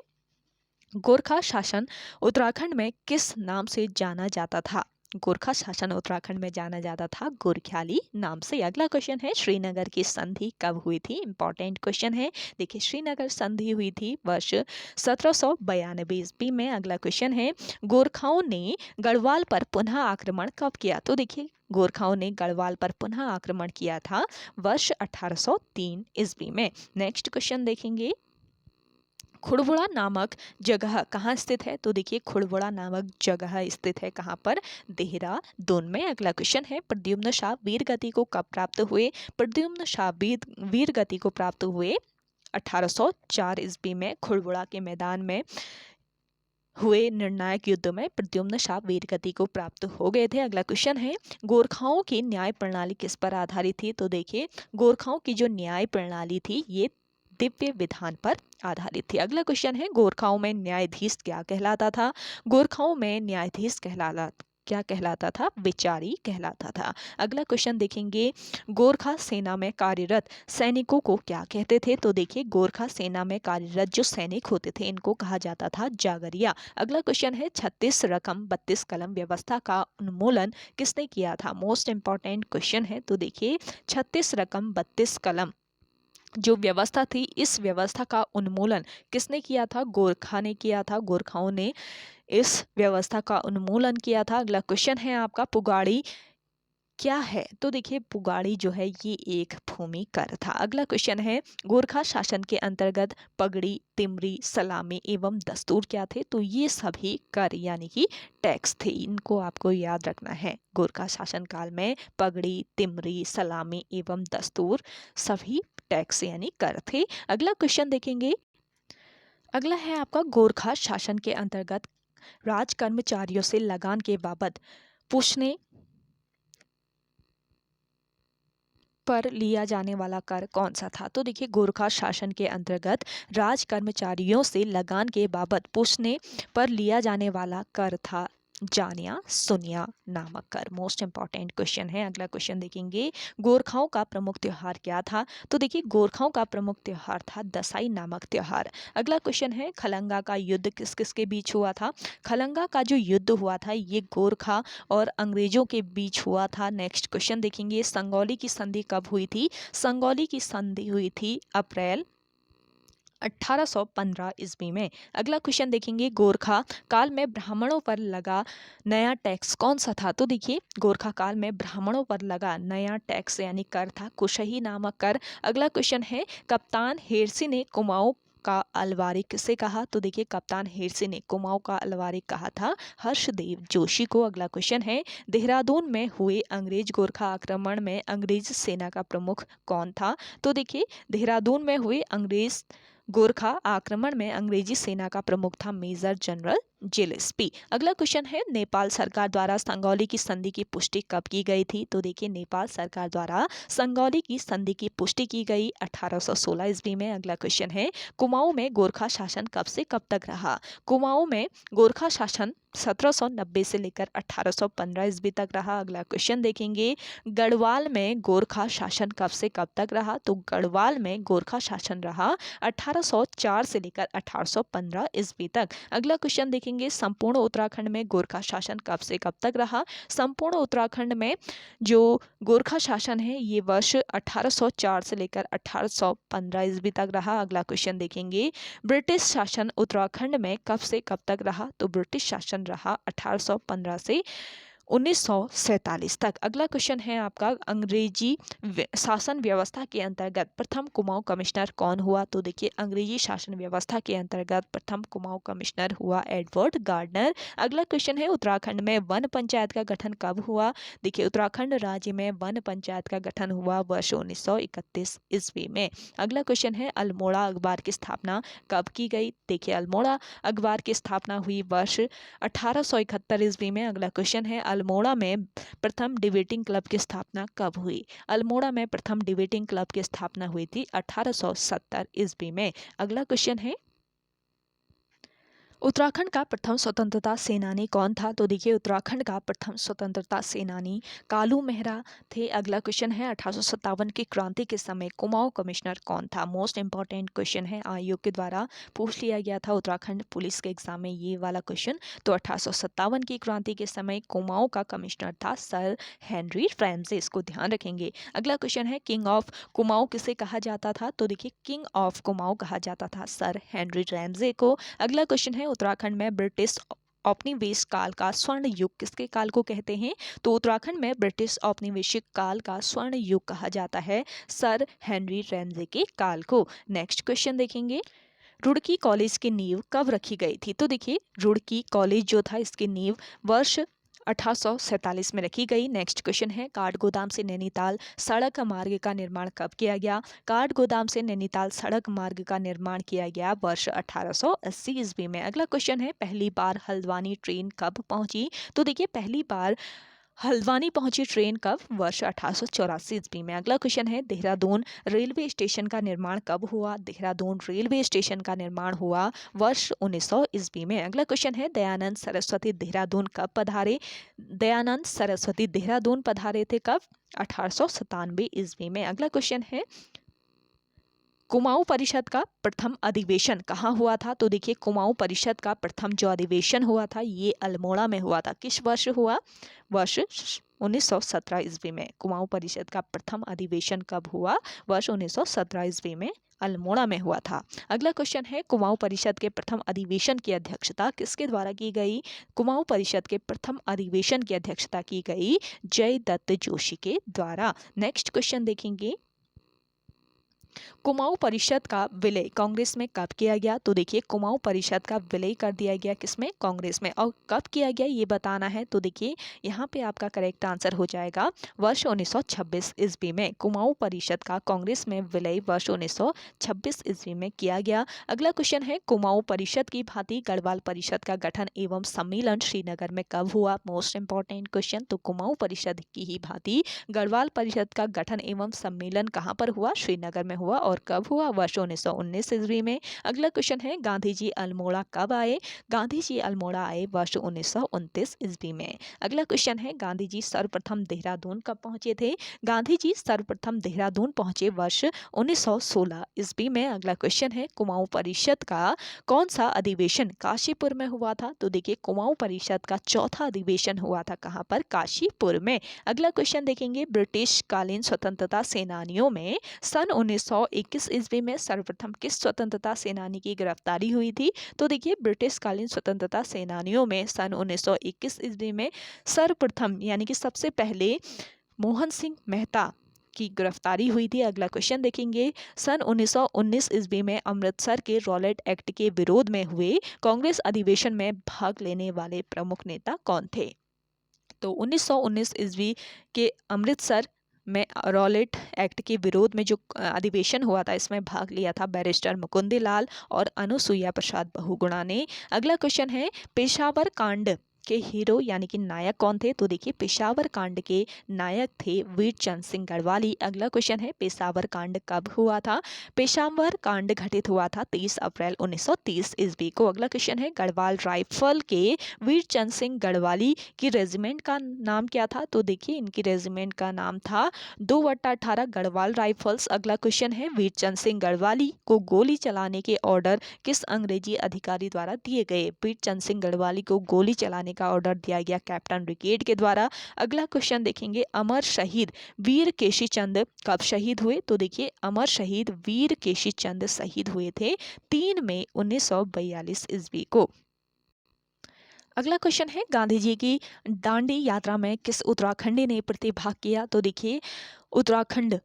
[SPEAKER 1] गोरखा शासन उत्तराखंड में किस नाम से जाना जाता था? गोरखा शासन उत्तराखंड में जाना जाता था गोरख्याली नाम से। अगला क्वेश्चन है, श्रीनगर की संधि कब हुई थी? इंपॉर्टेंट क्वेश्चन है। देखिए, श्रीनगर संधि हुई थी वर्ष 1792 ईस्वी में। अगला क्वेश्चन है, गोरखाओं ने गढ़वाल पर पुनः आक्रमण कब किया? तो देखिए, गोरखाओं ने गढ़वाल पर पुनः आक्रमण किया था वर्ष 1803 ईस्वी में। नेक्स्ट क्वेश्चन देखेंगे, खुड़बुड़ा नामक जगह कहाँ स्थित है? तो देखिए, खुड़बुड़ा नामक जगह स्थित है कहाँ पर? देहरादून में। अगला क्वेश्चन है, प्रद्युम्न शाह वीर गति को कब प्राप्त हुए? प्रद्युम्न शाह वीर गति को प्राप्त हुए 1804 ईस्वी में खुड़बुड़ा के मैदान में हुए निर्णायक युद्ध में प्रद्युम्न शाह वीर गति को प्राप्त हो गए थे। अगला क्वेश्चन है, गोरखाओं की न्याय प्रणाली किस पर आधारित थी? तो देखिए, गोरखाओं की जो न्याय प्रणाली थी ये दिव्य विधान पर आधारित थी। अगला क्वेश्चन है, गोरखाओं में न्यायाधीश क्या कहलाता था? गोरखाओं में न्यायाधीश क्या कहलाता था? विचारी कहलाता था। अगला क्वेश्चन देखेंगे, गोरखा सेना में कार्यरत सैनिकों को क्या कहते थे? तो देखिए, गोरखा सेना में कार्यरत जो सैनिक होते थे इनको कहा जाता था जागरिया। अगला क्वेश्चन है, 36 रकम 32 कलम व्यवस्था का उन्मूलन किसने किया था? मोस्ट इंपॉर्टेंट क्वेश्चन है। तो देखिए, 36 रकम 32 कलम जो व्यवस्था थी, इस व्यवस्था का उन्मूलन किसने किया था? गोरखा ने किया था। गोरखाओं ने इस व्यवस्था का उन्मूलन किया था। अगला क्वेश्चन है आपका, पुगाड़ी क्या है? तो देखिए, पुगाड़ी जो है ये एक भूमि कर था। अगला क्वेश्चन है, गोरखा शासन के अंतर्गत पगड़ी, तिमरी, सलामी एवं दस्तूर क्या थे? तो ये सभी कर यानी कि टैक्स थे। इनको आपको याद रखना है। गोरखा शासन काल में पगड़ी, तिमरी, सलामी एवं दस्तूर सभी टैक्स यानी कर थे। अगला क्वेश्चन देखेंगे, अगला है आपका, गोरखा शासन के अंतर्गत राज कर्मचारियों से लगान के बाबत पूछने पर लिया जाने वाला कर कौन सा था? तो देखिए, गोरखा शासन के अंतर्गत राज कर्मचारियों से लगान के बाबत पूछने पर लिया जाने वाला कर था जानिया सुनिया नामक कर। मोस्ट इंपॉर्टेंट क्वेश्चन है। अगला क्वेश्चन देखेंगे, गोरखाओं का प्रमुख त्योहार क्या था? तो देखिए, गोरखाओं का प्रमुख त्योहार था दसाई नामक त्योहार। अगला क्वेश्चन है, खलंगा का युद्ध किस किस के बीच हुआ था? खलंगा का जो युद्ध हुआ था ये गोरखा और अंग्रेजों के बीच हुआ था। नेक्स्ट क्वेश्चन देखेंगे, संगौली की संधि कब हुई थी? संगौली की संधि हुई थी अप्रैल 1815 ईस्वी में। अगला क्वेश्चन देखेंगे, गोरखा काल में ब्राह्मणों पर लगा नया टैक्स कौन सा था? तो देखिए, गोरखा काल में ब्राह्मणों पर लगा नया टैक्स यानी कर था कुशही नामक कर। अगला क्वेश्चन है, कप्तान हेरसी ने कुमाऊं का अलवारी किसे कहा? तो देखिए, कप्तान हेरसी ने कुमाऊं का अलवारी कहा था हर्षदेव जोशी को। अगला क्वेश्चन है, देहरादून में हुए अंग्रेज गोरखा आक्रमण में अंग्रेज सेना का प्रमुख कौन था? तो देखिए, देहरादून में हुए अंग्रेज गोरखा आक्रमण में अंग्रेजी सेना का प्रमुख था मेजर जनरल जिलेस्पी। अगला क्वेश्चन है, नेपाल सरकार द्वारा संगौली की संधि की पुष्टि कब की गई थी? तो देखिए, नेपाल सरकार द्वारा संगौली की संधि की पुष्टि की गई 1816 ईस्वी में। अगला क्वेश्चन है, कुमाऊं में गोरखा शासन कब से कब तक रहा? कुमाऊं में गोरखा शासन 1790 से लेकर 1815 ईस्वी तक रहा। अगला क्वेश्चन देखेंगे, गढ़वाल में गोरखा शासन कब से कब तक रहा? तो गढ़वाल में गोरखा शासन रहा 1804 से लेकर 1815 ईस्वी तक। अगला क्वेश्चन देखेंगे, संपूर्ण उत्तराखंड में गोरखा शासन कब से कब तक रहा? संपूर्ण उत्तराखंड में जो गोरखा शासन है ये वर्ष 1804 से लेकर 1815 ईस्वी तक रहा। अगला क्वेश्चन देखेंगे, ब्रिटिश शासन उत्तराखंड में कब से कब तक रहा? तो ब्रिटिश शासन रहा 1815 से 1947 तक। अगला क्वेश्चन है आपका, अंग्रेजी शासन व्यवस्था के अंतर्गत प्रथम कुमाऊं कमिश्नर कौन हुआ? तो देखिए, अंग्रेजी शासन व्यवस्था के अंतर्गत प्रथम कुमाऊं कमिश्नर हुआ एडवर्ड गार्डनर। अगला क्वेश्चन है, उत्तराखंड में वन पंचायत का गठन कब हुआ? देखिए, उत्तराखंड राज्य में वन पंचायत का गठन हुआ वर्ष 1931 ईस्वी में। अगला क्वेश्चन है, अल्मोड़ा अखबार की स्थापना कब की गई? देखिए, अल्मोड़ा अखबार की स्थापना हुई वर्ष 1871 ईस्वी में। अगला क्वेश्चन है, अल्मोड़ा में प्रथम डिबेटिंग क्लब की स्थापना कब हुई? अल्मोड़ा में प्रथम डिबेटिंग क्लब की स्थापना हुई थी 1870 ईस्वी में। अगला क्वेश्चन है, उत्तराखंड का प्रथम स्वतंत्रता सेनानी कौन था? तो देखिए उत्तराखंड का प्रथम स्वतंत्रता सेनानी कालू मेहरा थे। अगला क्वेश्चन है 1857 की क्रांति के समय कुमाऊं कमिश्नर कौन था? मोस्ट इंपॉर्टेंट क्वेश्चन है, आयोग के द्वारा पूछ लिया गया था उत्तराखंड पुलिस के एग्जाम में ये वाला क्वेश्चन। तो 1857 की क्रांति के समय कुमाऊं का कमिश्नर था सर हेनरी रैमजे, इसको ध्यान रखेंगे। अगला क्वेश्चन है किंग ऑफ कुमाऊं किसे कहा जाता था? तो देखिए किंग ऑफ कुमाऊं कहा जाता था सर हेनरी रैमजे को। अगला क्वेश्चन है उत्तराखंड में ब्रिटिश औपनिवेश काल का स्वर्ण युग किसके काल को कहते हैं? तो उत्तराखंड में ब्रिटिश औपनिवेशिक काल का स्वर्ण युग कहा जाता है सर हेनरी रैमजे के काल को। नेक्स्ट क्वेश्चन देखेंगे, रुड़की कॉलेज की नींव कब रखी गई थी? तो देखिए रुड़की कॉलेज जो था इसकी नींव वर्ष 1847 में रखी गई। नेक्स्ट क्वेश्चन है काठगोदाम से नैनीताल सड़क मार्ग का निर्माण कब किया गया? काठगोदाम से नैनीताल सड़क मार्ग का निर्माण किया गया वर्ष 1880 ईस्वी में। अगला क्वेश्चन है पहली बार हल्द्वानी ट्रेन कब पहुंची? तो देखिए पहली बार हल्द्वानी पहुंची ट्रेन कब? वर्ष 1884 ईस्वी में। अगला क्वेश्चन है देहरादून रेलवे स्टेशन का निर्माण कब हुआ? देहरादून रेलवे स्टेशन का निर्माण हुआ वर्ष 1900 ईस्वी में। अगला क्वेश्चन है दयानंद सरस्वती देहरादून कब पधारे? दयानंद सरस्वती देहरादून पधारे थे कब? 1897 ईस्वी में। अगला क्वेश्चन है कुमाऊं परिषद का प्रथम अधिवेशन कहाँ हुआ था? तो देखिए कुमाऊं परिषद का प्रथम जो अधिवेशन हुआ था ये अल्मोड़ा में हुआ था। किस वर्ष हुआ? वर्ष 1917 ईस्वी में। कुमाऊं परिषद का प्रथम अधिवेशन कब हुआ? वर्ष 1917 ईस्वी में अल्मोड़ा में हुआ था। अगला क्वेश्चन है कुमाऊं परिषद के प्रथम अधिवेशन की अध्यक्षता किसके द्वारा की गई? कुमाऊं परिषद के प्रथम अधिवेशन की अध्यक्षता की गई जयदत्त जोशी के द्वारा। नेक्स्ट क्वेश्चन देखेंगे, कुमाऊं परिषद का विलय कांग्रेस में कब किया गया? तो देखिए कुमाऊं परिषद का विलय कर दिया गया किसमें? कांग्रेस में। और कब किया गया ये बताना है। तो देखिए यहाँ पे आपका करेक्ट आंसर हो जाएगा वर्ष 1926 ईस्वी में। कुमाऊं परिषद का कांग्रेस में विलय वर्ष 1926 ईस्वी में किया गया। अगला क्वेश्चन है कुमाऊं परिषद की भांति गढ़वाल परिषद का गठन एवं सम्मेलन श्रीनगर में कब हुआ? Most important question. तो कुमाऊं परिषद की ही भांति गढ़वाल परिषद का गठन एवं सम्मेलन कहाँ पर हुआ? श्रीनगर में हुआ। और कब हुआ? वर्ष 1919 ईस्वी में। अगला क्वेश्चन है गांधी जी अल्मोड़ा कब आए? गांधी जी अल्मोड़ा आए वर्ष 1929 ईस्वी में। अगला क्वेश्चन है गांधी जी सर्वप्रथम देहरादून कब पहुंचे थे? गांधी जी सर्वप्रथम देहरादून पहुंचे वर्ष 1916 ईस्वी में। अगला क्वेश्चन है कुमाऊं परिषद का कौन सा अधिवेशन काशीपुर में हुआ था? तो देखिए कुमाऊं परिषद का चौथा अधिवेशन हुआ था कहाँ पर? काशीपुर में। अगला क्वेश्चन देखेंगे ब्रिटिश कालीन स्वतंत्रता सेनानियों में सन 1921 ईस्वी में सर्वप्रथम किस स्वतंत्रता सेनानी की गिरफ्तारी हुई थी? तो देखिए ब्रिटिश कालीन स्वतंत्रता सेनानियों में सन 1921 ईस्वी में सर्वप्रथम यानी कि सबसे पहले मोहन सिंह मेहता की गिरफ्तारी हुई थी। अगला क्वेश्चन देखेंगे सन 1919 ईस्वी में अमृतसर के रॉलेट एक्ट के विरोध में हुए कांग्रेस अधिवेशन में भाग लेने वाले प्रमुख नेता कौन थे? तो 1919 ईस्वी के अमृतसर में रॉलेट एक्ट के विरोध में जो अधिवेशन हुआ था इसमें भाग लिया था बैरिस्टर मुकुंदलाल और अनुसुईया प्रसाद बहुगुणा ने। अगला क्वेश्चन है पेशावर कांड के हीरो यानी कि नायक कौन थे? तो देखिए पेशावर कांड के नायक थे वीरचंद सिंह गढ़वाली। अगला क्वेश्चन है पेशावर कांड कब हुआ था? पेशावर कांड घटित हुआ था 30 अप्रैल 1930 ईस्वी को। अगला क्वेश्चन है गढ़वाल राइफल के वीरचंद सिंह गढ़वाली की रेजिमेंट का नाम क्या था? तो देखिए इनकी रेजिमेंट का नाम था 2/18 गढ़वाल राइफल्स। अगला क्वेश्चन है वीरचंद सिंह गढ़वाली को गोली चलाने के ऑर्डर किस अंग्रेजी अधिकारी द्वारा दिए गए? वीरचंद सिंह गढ़वाली को गोली चलाने का ऑर्डर दिया गया कैप्टन ब्रिगेड के द्वारा। अगला क्वेश्चन देखेंगे अमर शहीद वीर केशी चंद कब शहीद हुए? तो देखिए अमर शहीद वीर केशी चंद शहीद हुए थे 3 मई 1942 ईस्वी को। अगला क्वेश्चन है गांधी जी की दांडी यात्रा में किस उत्तराखंडी ने प्रतिभाग किया? तो देखिए उत्तराखंड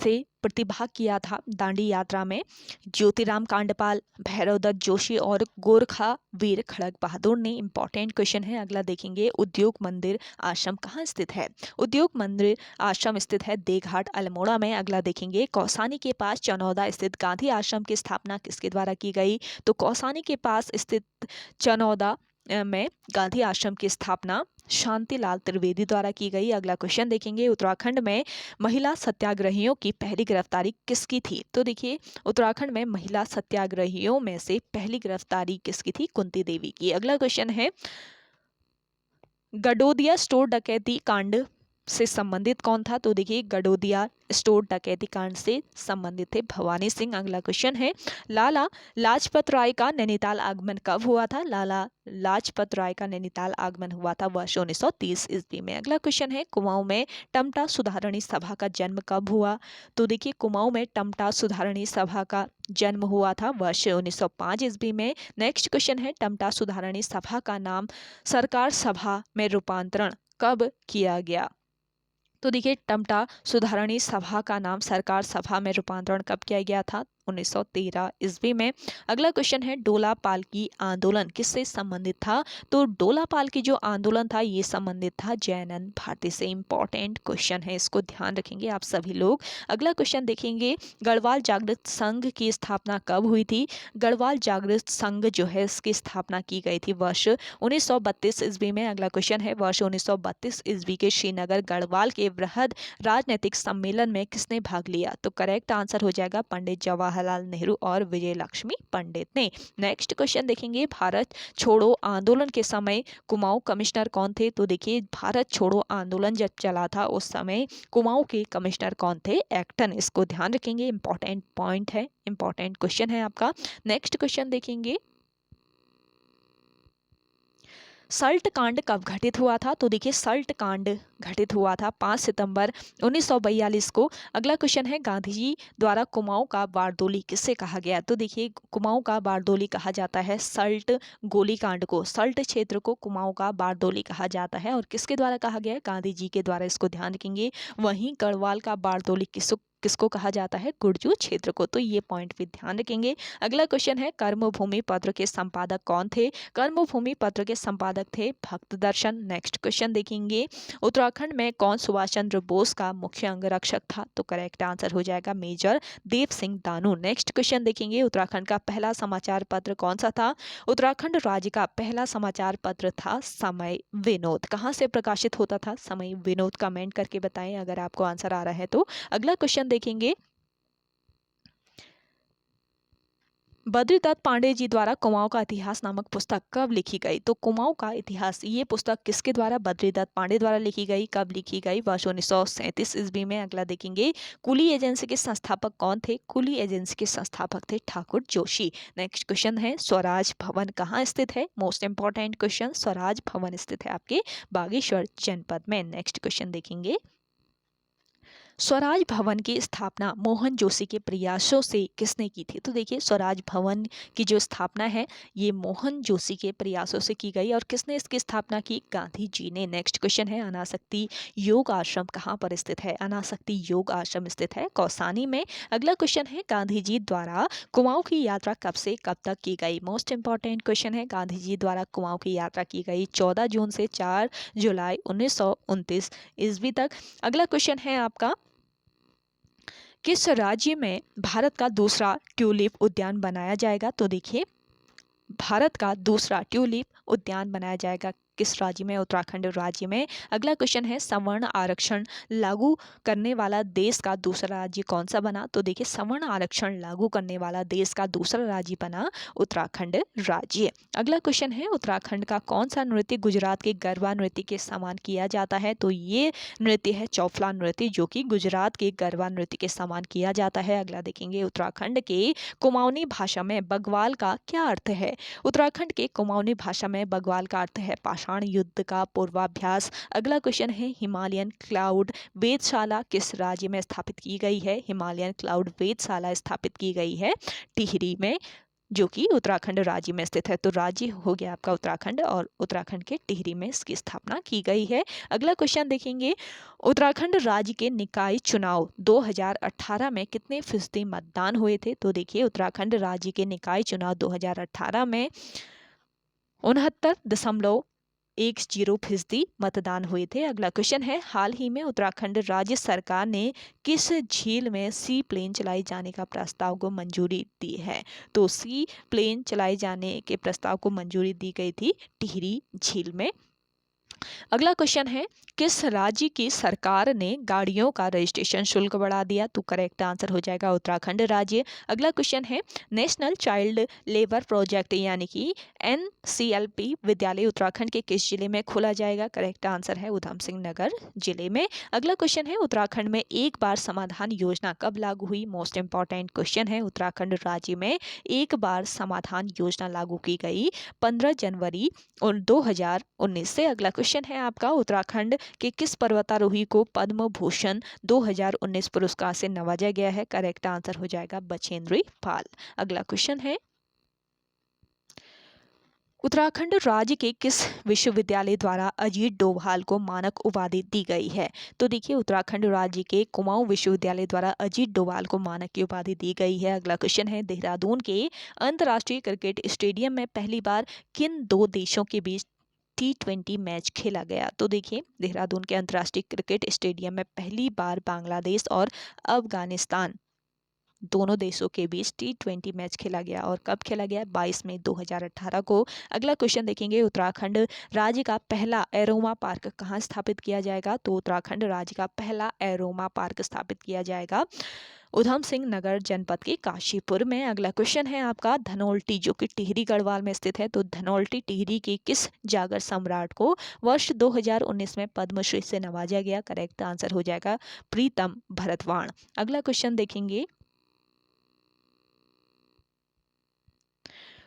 [SPEAKER 1] से प्रतिभाग किया था दांडी यात्रा में ज्योतिराम कांडपाल, भैरवदत्त जोशी और गोरखा वीर खड़ग बहादुर ने। इंपॉर्टेंट क्वेश्चन है। अगला देखेंगे उद्योग मंदिर आश्रम कहाँ स्थित है? उद्योग मंदिर आश्रम स्थित है देघाट अल्मोड़ा में। अगला देखेंगे कौसानी के पास चनौदा स्थित गांधी आश्रम की स्थापना किसके द्वारा की गई? तो कौसानी के पास स्थित चनौदा में गांधी आश्रम की स्थापना शांतिलाल त्रिवेदी द्वारा की गई। अगला क्वेश्चन देखेंगे, उत्तराखंड में महिला सत्याग्रहियों की पहली गिरफ्तारी किसकी थी? तो देखिए, उत्तराखंड में महिला सत्याग्रहियों में से पहली गिरफ्तारी किसकी थी? कुंती देवी की। अगला क्वेश्चन है, गडोदिया स्टोर डकैती कांड से संबंधित कौन था? तो देखिए, गडोदिया स्टोर डकैती कांड से संबंधित थे भवानी सिंह। अगला क्वेश्चन है, लाला लाजपत राय का नैनीताल आगमन कब हुआ था? लाला लाजपत राय का नैनीताल आगमन हुआ था वर्ष 1930 ईस्वी में। अगला क्वेश्चन है, कुमाऊं में टमटा सुधारणी सभा का जन्म कब हुआ? तो देखिए, कुमाऊं में टमटा सुधारणी सभा का जन्म हुआ था वर्ष 1905 ईस्वी में। नेक्स्ट क्वेश्चन है, टमटा सुधारणी सभा का नाम सरकार सभा में रूपांतरण कब किया गया? तो देखिए, टमटा सुधारणी सभा का नाम सरकार सभा में रूपांतरण कब किया गया था? 1913 ईस्वी में। अगला क्वेश्चन है, डोला पालकी आंदोलन किससे संबंधित था? तो डोला पालकी जो आंदोलन था ये संबंधित था जयानंद भारती से। इंपॉर्टेंट क्वेश्चन है, इसको ध्यान रखेंगे आप सभी लोग। अगला क्वेश्चन देखेंगे, गढ़वाल जागृत संघ की स्थापना कब हुई थी? गढ़वाल जागृत संघ जो है इसकी स्थापना की गई थी वर्ष 1932 ईस्वी में। अगला क्वेश्चन है, वर्ष 1932 ईस्वी के श्रीनगर गढ़वाल के वृहद राजनीतिक सम्मेलन में किसने भाग लिया? तो करेक्ट आंसर हो जाएगा पंडित जवाहरलाल नेहरू और विजय लक्ष्मी पंडित ने। नेक्स्ट क्वेश्चन देखेंगे, भारत छोड़ो आंदोलन के समय कुमाऊं कमिश्नर कौन थे? तो देखिए, भारत छोड़ो आंदोलन जब चला था उस समय कुमाऊं के कमिश्नर कौन थे? एक्टन। इसको ध्यान रखेंगे, इंपॉर्टेंट पॉइंट है, इंपॉर्टेंट क्वेश्चन है आपका। नेक्स्ट क्वेश्चन देखेंगे, सल्ट कांड कब घटित हुआ था? तो देखिए, सल्ट कांड घटित हुआ था 5 सितंबर 1942 को। अगला क्वेश्चन है, गांधी जी द्वारा कुमाऊं का बारदोली किससे कहा गया? तो देखिए, कुमाऊं का बारदोली कहा जाता है सल्ट गोलीकांड को। सल्ट क्षेत्र को कुमाऊं का बारदोली कहा जाता है और किसके द्वारा कहा गया है? गांधी जी के द्वारा। इसको ध्यान रखेंगे। वहीं गढ़वाल का बारदोली किसको कहा जाता है? गुर्जू क्षेत्र को। तो ये पॉइंट भी ध्यान रखेंगे। अगला क्वेश्चन है, कर्मभूमि पत्र के संपादक कौन थे? कर्मभूमि पत्र के संपादक थे भक्त दर्शन। नेक्स्ट क्वेश्चन देखेंगे, उत्तराखंड में कौन सुभाष चंद्र बोस का मुख्य अंगरक्षक था? तो करेक्ट आंसर हो जाएगा major Dev Singh Danu. Next question देखेंगे, उत्तराखंड का पहला समाचार पत्र कौन सा था? उत्तराखंड राज्य का पहला समाचार पत्र था समय विनोद। कहाँ से प्रकाशित होता था समय विनोद? कमेंट करके बताएं अगर आपको आंसर आ रहा है तो। अगला क्वेश्चन देखेंगे, बद्रीदत्त पांडे जी द्वारा कुमाऊं का इतिहास नामक पुस्तक कब लिखी गई? तो कुमाऊं का इतिहास ये पुस्तक किसके द्वारा? बद्रीदत्त पांडे द्वारा लिखी गई। कब लिखी गई? वर्ष 1937 ईस्वी में। अगला देखेंगे, कुली एजेंसी के संस्थापक कौन थे? कुली एजेंसी के संस्थापक थे ठाकुर जोशी। नेक्स्ट क्वेश्चन है, स्वराज भवन कहाँ स्थित है? मोस्ट इंपॉर्टेंट क्वेश्चन, स्वराज भवन स्थित है आपके बागेश्वर जनपद में। नेक्स्ट क्वेश्चन देखेंगे, स्वराज भवन की स्थापना मोहन जोशी के प्रयासों से किसने की थी? तो देखिए, स्वराज भवन की जो स्थापना है ये मोहन जोशी के प्रयासों से की गई और किसने इसकी स्थापना की? गांधी जी ने। नेक्स्ट क्वेश्चन है, अनासक्ति योग आश्रम कहाँ पर स्थित है? अनासक्ति योग आश्रम स्थित है कौसानी में। अगला क्वेश्चन है, गांधी जी द्वारा कुमाऊं की यात्रा कब से कब तक की गई? मोस्ट इंपॉर्टेंट क्वेश्चन है, गांधी जी द्वारा कुमाऊं की यात्रा की गई 14 जून से 4 जुलाई 1929 ईस्वी तक। अगला क्वेश्चन है आपका, किस राज्य में भारत का दूसरा ट्यूलिप उद्यान बनाया जाएगा? तो देखिए, भारत का दूसरा ट्यूलिप उद्यान बनाया जाएगा किस राज्य में? उत्तराखंड राज्य में। अगला क्वेश्चन है, सवर्ण आरक्षण लागू करने वाला देश का दूसरा राज्य कौन सा बना? तो देखिए, सवर्ण आरक्षण लागू करने वाला देश का दूसरा राज्य बना उत्तराखंड राज्य। अगला क्वेश्चन है, उत्तराखंड का कौन सा नृत्य गुजरात के गरबा नृत्य के समान किया जाता है? तो ये नृत्य है चौफला नृत्य, जो कि गुजरात के गरबा नृत्य के समान किया जाता है। अगला देखेंगे, उत्तराखंड के कुमाऊनी भाषा में बग्वाल का क्या अर्थ है? उत्तराखंड के कुमाऊनी भाषा में बग्वाल का अर्थ है पाषाण युद्ध का पूर्वाभ्यास। अगला क्वेश्चन है, हिमालयन क्लाउड वेधशाला किस राज्य में स्थापित की गई है? हिमालयन क्लाउड वेधशाला स्थापित की गई है टिहरी में, जो कि उत्तराखंड राज्य में स्थित है। तो राज्य हो गया आपका उत्तराखंड और उत्तराखंड के टिहरी में इसकी स्थापना की गई है। अगला क्वेश्चन देखेंगे, उत्तराखंड राज्य के निकाय चुनाव 2018 में कितने फीसदी मतदान हुए थे? तो देखिए, उत्तराखंड राज्य के निकाय चुनाव 2018 में 69.10% मतदान हुए थे। अगला क्वेश्चन है, हाल ही में उत्तराखंड राज्य सरकार ने किस झील में सी प्लेन चलाए जाने का प्रस्ताव को मंजूरी दी है? तो सी प्लेन चलाए जाने के प्रस्ताव को मंजूरी दी गई थी टिहरी झील में। अगला क्वेश्चन है, किस राज्य की सरकार ने गाड़ियों का रजिस्ट्रेशन शुल्क बढ़ा दिया? तो करेक्ट आंसर हो जाएगा उत्तराखंड राज्य। अगला क्वेश्चन है, नेशनल चाइल्ड लेबर प्रोजेक्ट यानी कि NCLP विद्यालय उत्तराखंड के किस जिले में खोला जाएगा? करेक्ट आंसर है उधम सिंह नगर जिले में। अगला क्वेश्चन है, उत्तराखंड में एक बार समाधान योजना कब लागू हुई? मोस्ट इंपॉर्टेंट क्वेश्चन है। उत्तराखंड राज्य में एक बार समाधान योजना लागू की गई 15 जनवरी 2019 से। अगला क्वेश्चन है आपका, उत्तराखंड के किस पर्वतारोही को पद्म भूषण 2019 पुरस्कार से नवाजा गया है? करेक्ट आंसर हो जाएगा बछेंद्री पाल। अगला क्वेश्चन है, उत्तराखंड राज्य के किस विश्वविद्यालय द्वारा अजीत डोभाल को मानक उपाधि दी गई है? तो देखिए, उत्तराखंड राज्य के कुमाऊं विश्वविद्यालय द्वारा अजीत डोभाल को मानक की उपाधि दी गई है। अगला क्वेश्चन है, देहरादून के अंतर्राष्ट्रीय क्रिकेट स्टेडियम में पहली बार किन दो देशों के बीच T20 मैच खेला गया? तो देखिए, देहरादून के अंतर्राष्ट्रीय क्रिकेट स्टेडियम में पहली बार बांग्लादेश और अफगानिस्तान दोनों देशों के बीच T20 मैच खेला गया। और कब खेला गया? 22 मई 2018 को। अगला क्वेश्चन देखेंगे, उत्तराखंड राज्य का पहला एरोमा पार्क कहाँ स्थापित किया जाएगा? तो उत्तराखंड राज्य का पहला एरोमा पार्क स्थापित किया जाएगा उधम सिंह नगर जनपद के काशीपुर में। अगला क्वेश्चन है आपका, धनोल्टी जो कि टिहरी गढ़वाल में स्थित है, तो धनोल्टी टिहरी के किस जागर सम्राट को वर्ष 2019 में पद्मश्री से नवाजा गया? करेक्ट आंसर हो जाएगा प्रीतम भरतवाण। अगला क्वेश्चन देखेंगे,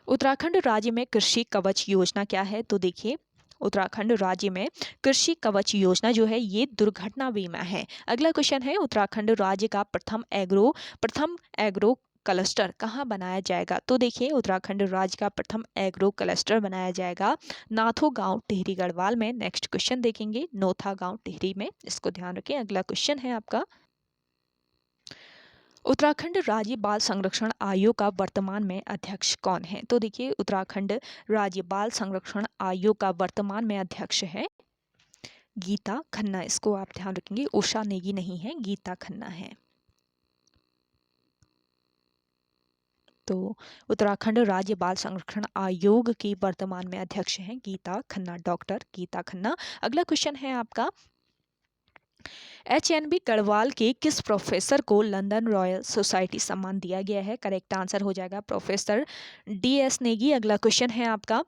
[SPEAKER 1] उत्तराखंड राज्य में कृषि कवच योजना क्या है? तो देखिए, उत्तराखंड राज्य में कृषि कवच योजना जो है ये दुर्घटना बीमा है। अगला क्वेश्चन है, उत्तराखंड राज्य का प्रथम एग्रो क्लस्टर कहाँ बनाया जाएगा? तो देखिए, उत्तराखंड राज्य का प्रथम एग्रो क्लस्टर बनाया जाएगा नाथो गांव टिहरी गढ़वाल में। नेक्स्ट क्वेश्चन देखेंगे, नोथा गांव टिहरी में, इसको ध्यान रखें। अगला क्वेश्चन है आपका, उत्तराखंड राज्य बाल संरक्षण आयोग का वर्तमान में अध्यक्ष कौन है? तो देखिए, उत्तराखंड राज्य बाल संरक्षण आयोग का वर्तमान में अध्यक्ष है गीता खन्ना। इसको आप ध्यान रखेंगे, उषा नेगी नहीं है, गीता खन्ना है। तो उत्तराखंड राज्य बाल संरक्षण आयोग की वर्तमान में अध्यक्ष हैं गीता खन्ना, डॉक्टर गीता खन्ना। अगला क्वेश्चन है आपका, HNB गढ़वाल के किस प्रोफेसर को लंदन रॉयल सोसाइटी सम्मान दिया गया है? करेक्ट आंसर हो जाएगा प्रोफेसर DS नेगी। अगला क्वेश्चन है आपका,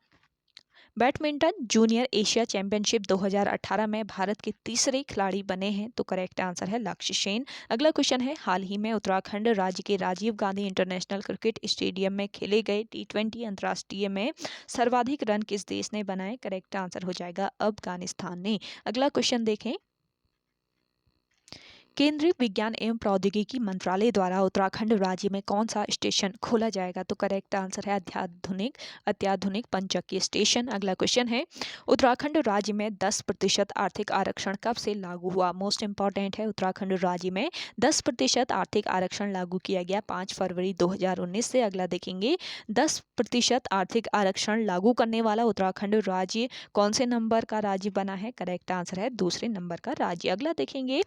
[SPEAKER 1] बैडमिंटन जूनियर एशिया चैंपियनशिप 2018 में भारत के तीसरे खिलाड़ी बने हैं? तो करेक्ट आंसर है लक्ष्य सेन। अगला क्वेश्चन है, हाल ही में उत्तराखंड राज्य के Rajiv Gandhi international cricket stadium में खेले गए T20 अंतर्राष्ट्रीय में सर्वाधिक रन किस देश ने बनाए? करेक्ट आंसर हो जाएगा अफगानिस्तान ने। अगला क्वेश्चन देखें, केंद्रीय विज्ञान एवं प्रौद्योगिकी मंत्रालय द्वारा उत्तराखंड राज्य में कौन सा स्टेशन खोला जाएगा? तो करेक्ट आंसर है अत्याधुनिक पंचक्की स्टेशन। अगला क्वेश्चन है, उत्तराखंड राज्य में 10% आर्थिक आरक्षण कब से लागू हुआ? मोस्ट इंपॉर्टेंट है, उत्तराखंड राज्य में 10% आर्थिक आरक्षण लागू किया गया 5 फरवरी 2019 से। अगला देखेंगे, 10% आर्थिक आरक्षण लागू करने वाला उत्तराखंड राज्य कौन से नंबर का राज्य बना है? करेक्ट आंसर है दूसरे नंबर का राज्य। अगला देखेंगे,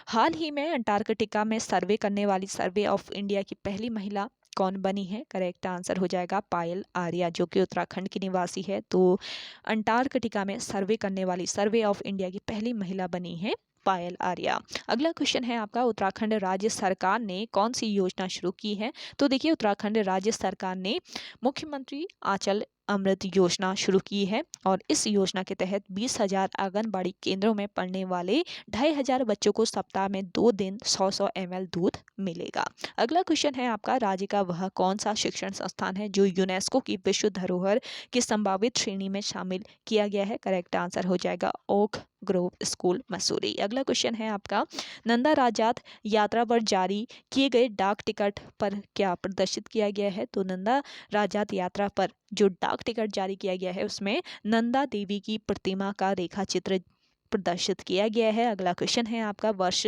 [SPEAKER 1] हाल ही में अंटार्कटिका में सर्वे करने वाली सर्वे ऑफ इंडिया की पहली महिला कौन बनी है? करेक्ट आंसर हो जाएगा पायल आर्या, जो कि उत्तराखंड की निवासी है। तो अंटार्कटिका में सर्वे करने वाली सर्वे ऑफ इंडिया की पहली महिला बनी है पायल आर्या। अगला क्वेश्चन है आपका, उत्तराखंड राज्य सरकार ने कौन सी योजना शुरू की है? तो देखिए, उत्तराखंड राज्य सरकार ने मुख्यमंत्री आंचल अमृत योजना शुरू की है और इस योजना के तहत 20,000 आंगनबाड़ी केंद्रों में पढ़ने वाले 2,500 बच्चों को सप्ताह में 2 दिन 100 ml दूध मिलेगा। अगला क्वेश्चन है आपका, राज्य का वह कौन सा शिक्षण संस्थान है जो यूनेस्को की विश्व धरोहर की संभावित श्रेणी में शामिल किया गया है? करेक्ट आंसर हो जाएगा ओक ग्रोव स्कूल मसूरी। अगला क्वेश्चन है आपका, नंदा राजात यात्रा पर जारी किए गए डाक टिकट पर क्या प्रदर्शित किया गया है? तो नंदा राजात यात्रा पर जो डाक टिकट जारी किया गया है उसमें नंदा देवी की प्रतिमा का रेखा चित्र प्रदर्शित किया गया है। अगला क्वेश्चन है आपका, वर्ष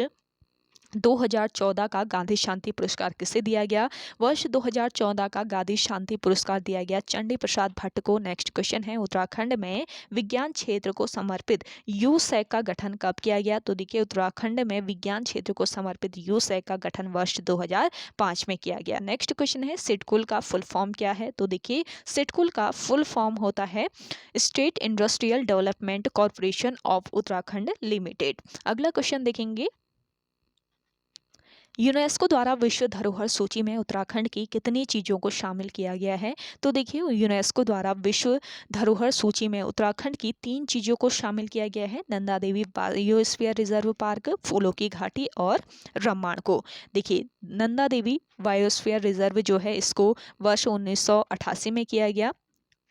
[SPEAKER 1] 2014 का गांधी शांति पुरस्कार किसे दिया गया? वर्ष 2014 का गांधी शांति पुरस्कार दिया गया चंडी प्रसाद भट्ट को। नेक्स्ट क्वेश्चन है, उत्तराखंड में विज्ञान क्षेत्र को समर्पित यूसैक का गठन कब किया गया? तो देखिए, उत्तराखंड में विज्ञान क्षेत्र को समर्पित यूसैक का गठन वर्ष 2005 में किया गया। नेक्स्ट क्वेश्चन है, सिडकुल का फुल फॉर्म क्या है? तो देखिए, सिडकुल का फुल फॉर्म होता है state industrial development corporation of Uttarakhand limited. अगला क्वेश्चन देखेंगे, यूनेस्को द्वारा विश्व धरोहर सूची में उत्तराखंड की कितनी चीज़ों को शामिल किया गया है? तो देखिए, यूनेस्को द्वारा विश्व धरोहर सूची में उत्तराखंड की 3 चीज़ों को शामिल किया गया है, Nanda Devi biosphere reserve park, फूलों की घाटी और रम्माण को। देखिए, नंदा देवी बायोस्फीयर रिजर्व जो है, इसको वर्ष 1988 में किया गया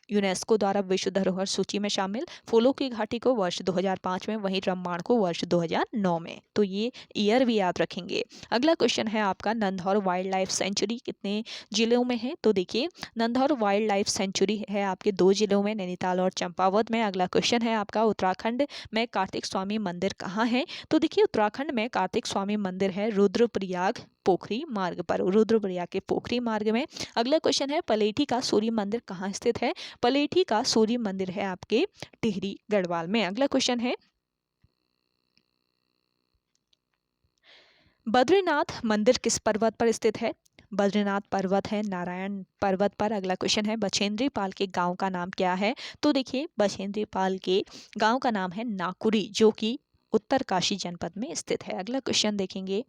[SPEAKER 1] यूनेस्को द्वारा विश्व धरोहर सूची में शामिल, फूलों की घाटी को वर्ष 2005 में, वहीं रम्माण को वर्ष 2009 में। तो ये ईयर भी याद रखेंगे। अगला क्वेश्चन है आपका, नंधौर वाइल्ड लाइफ सेंचुरी कितने जिलों में है? तो देखिए, नंधौर वाइल्ड लाइफ सेंचुरी है आपके 2 जिलों में, नैनीताल और चंपावत में। अगला क्वेश्चन है आपका, उत्तराखंड में कार्तिक स्वामी मंदिर कहाँ है? तो देखिए, उत्तराखंड में कार्तिक स्वामी मंदिर है रुद्रप्रयाग पोखरी मार्ग पर, रुद्रप्रयाग के पोखरी मार्ग में। अगला क्वेश्चन है, पलेठी का सूर्य मंदिर कहाँ स्थित है? पलेठी का सूर्य मंदिर है आपके टिहरी गढ़वाल में। अगला क्वेश्चन है, बद्रीनाथ मंदिर किस पर्वत पर स्थित है? बद्रीनाथ पर्वत है नारायण पर्वत पर। अगला क्वेश्चन है, बछेंद्री पाल के गांव का नाम क्या है? तो देखिए, बछेंद्री पाल के गांव का नाम है नाकुरी, जो कि उत्तरकाशी जनपद में स्थित है। अगला क्वेश्चन देखेंगे,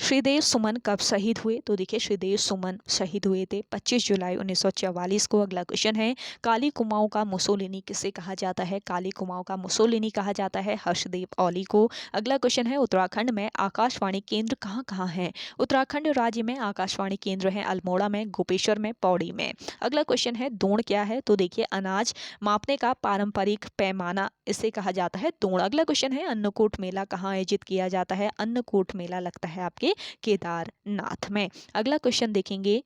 [SPEAKER 1] श्रीदेव सुमन कब शहीद हुए? तो देखिए, श्रीदेव सुमन शहीद हुए थे 25 जुलाई 1944 को। अगला क्वेश्चन है, काली कुमाऊं का मुसोलिनी किसे कहा जाता है? काली कुमाऊं का मुसोलिनी कहा जाता है हर्षदेव ओली को। अगला क्वेश्चन है, उत्तराखंड में आकाशवाणी केंद्र कहाँ कहाँ है? उत्तराखंड राज्य में आकाशवाणी केंद्र है अल्मोड़ा में, गोपेश्वर में, पौड़ी में। अगला क्वेश्चन है, दूण क्या है? तो देखिए, अनाज मापने का पारंपरिक पैमाना, इसे कहा जाता है दूण। अगला क्वेश्चन है, अन्नकूट मेला कहाँ आयोजित किया जाता है? अन्नकूट मेला लगता है आपके केदारनाथ में। अगला क्वेश्चन देखेंगे,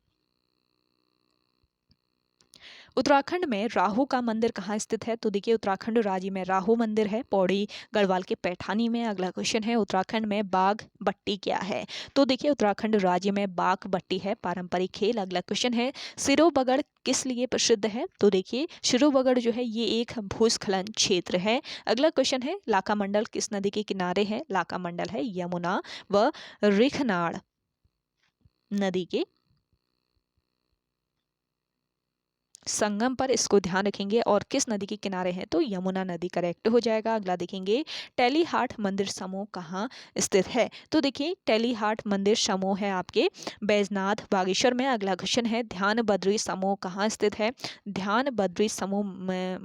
[SPEAKER 1] उत्तराखंड में राहु का मंदिर कहाँ स्थित है? तो देखिए, उत्तराखंड राज्य में राहु मंदिर है पौड़ी गढ़वाल के पैठानी में। अगला क्वेश्चन है, उत्तराखंड में बाघ बट्टी क्या है? तो देखिए, उत्तराखंड राज्य में बाघ बट्टी है पारंपरिक खेल। अगला क्वेश्चन है, सिरोबगढ़ किस लिए प्रसिद्ध है? तो देखिए, सिरोबगढ़ जो है ये एक भूस्खलन क्षेत्र है। अगला क्वेश्चन है, लाका मंडल किस नदी के किनारे है? लाका मंडल है यमुना व रिखनाड़ नदी के संगम पर, इसको ध्यान रखेंगे। और किस नदी के किनारे हैं? तो यमुना नदी करेक्ट हो जाएगा। अगला देखेंगे, टेलीहाट मंदिर समूह कहाँ स्थित है? तो देखिए, टेलीहाट मंदिर समूह है आपके बैजनाथ बागेश्वर में। अगला क्वेश्चन है, ध्यान बद्री समूह कहाँ स्थित है? ध्यान बद्री समूह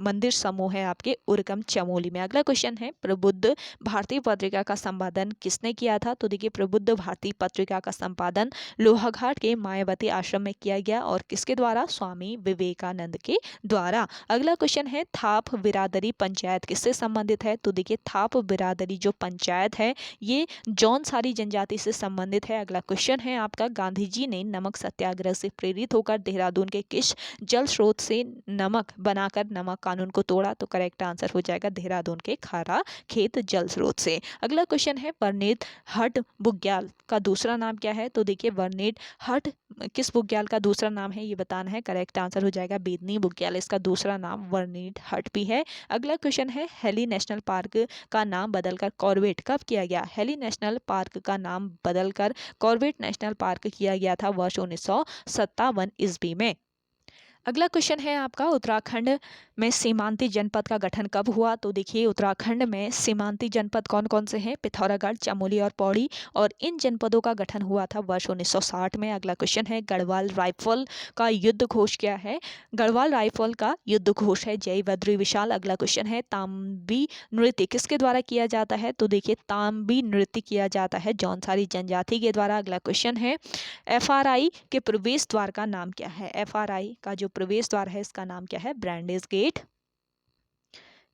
[SPEAKER 1] मंदिर समूह है आपके उरगम चमोली में। अगला क्वेश्चन है, प्रबुद्ध भारती पत्रिका का संपादन किसने किया था? तो देखिए, प्रबुद्ध भारती पत्रिका का संपादन लोहाघाट के मायावती आश्रम में किया गया और किसके द्वारा? स्वामी विवेकानंद के द्वारा। अगला क्वेश्चन है, थाप बिरादरी पंचायत किससे संबंधित है? तो देखिए, थाप बिरादरी जो पंचायत है ये जौनसारी जनजाति से संबंधित है। अगला क्वेश्चन है आपका, गांधी जी ने नमक सत्याग्रह से प्रेरित होकर देहरादून के किस जल स्रोत से नमक बनाकर नमक कानून को तोड़ा? तो करेक्ट आंसर हो जाएगा देहरादून के खारा खेत जल स्रोत से। अगला क्वेश्चन है, वर्णित हट बुग्याल का दूसरा नाम क्या है? तो देखिए, वर्णित हट किस बुग्याल का दूसरा नाम है ये बताना है। करेक्ट आंसर हो जाएगा बेदनी बुग्याल, इसका दूसरा नाम वर्णित हट भी है। अगला क्वेश्चन है, हेली नेशनल पार्क का नाम बदलकर कॉर्बेट कब किया गया? हेली नेशनल पार्क का नाम बदलकर कॉर्बेट नेशनल पार्क किया गया था वर्ष 1957 ईस्वी में। अगला क्वेश्चन है आपका, उत्तराखंड में सीमांती जनपद का गठन कब हुआ? तो देखिए, उत्तराखंड में सीमांती जनपद कौन कौन से हैं? पिथौरागढ़, चमोली और पौड़ी, और इन जनपदों का गठन हुआ था वर्ष 1960 में। अगला क्वेश्चन है, गढ़वाल राइफल का युद्ध घोष क्या है? गढ़वाल राइफल का युद्ध घोष है जय बद्री विशाल। अगला क्वेश्चन है, तांबी नृत्य किसके द्वारा किया जाता है? तो देखिए, तांबी नृत्य किया जाता है जौनसारी जनजाति के द्वारा। अगला क्वेश्चन है, एफआरआई के प्रवेश द्वार का नाम क्या है? एफआरआई का जो प्रवेश द्वार है इसका नाम क्या है? ब्रांडेज गेट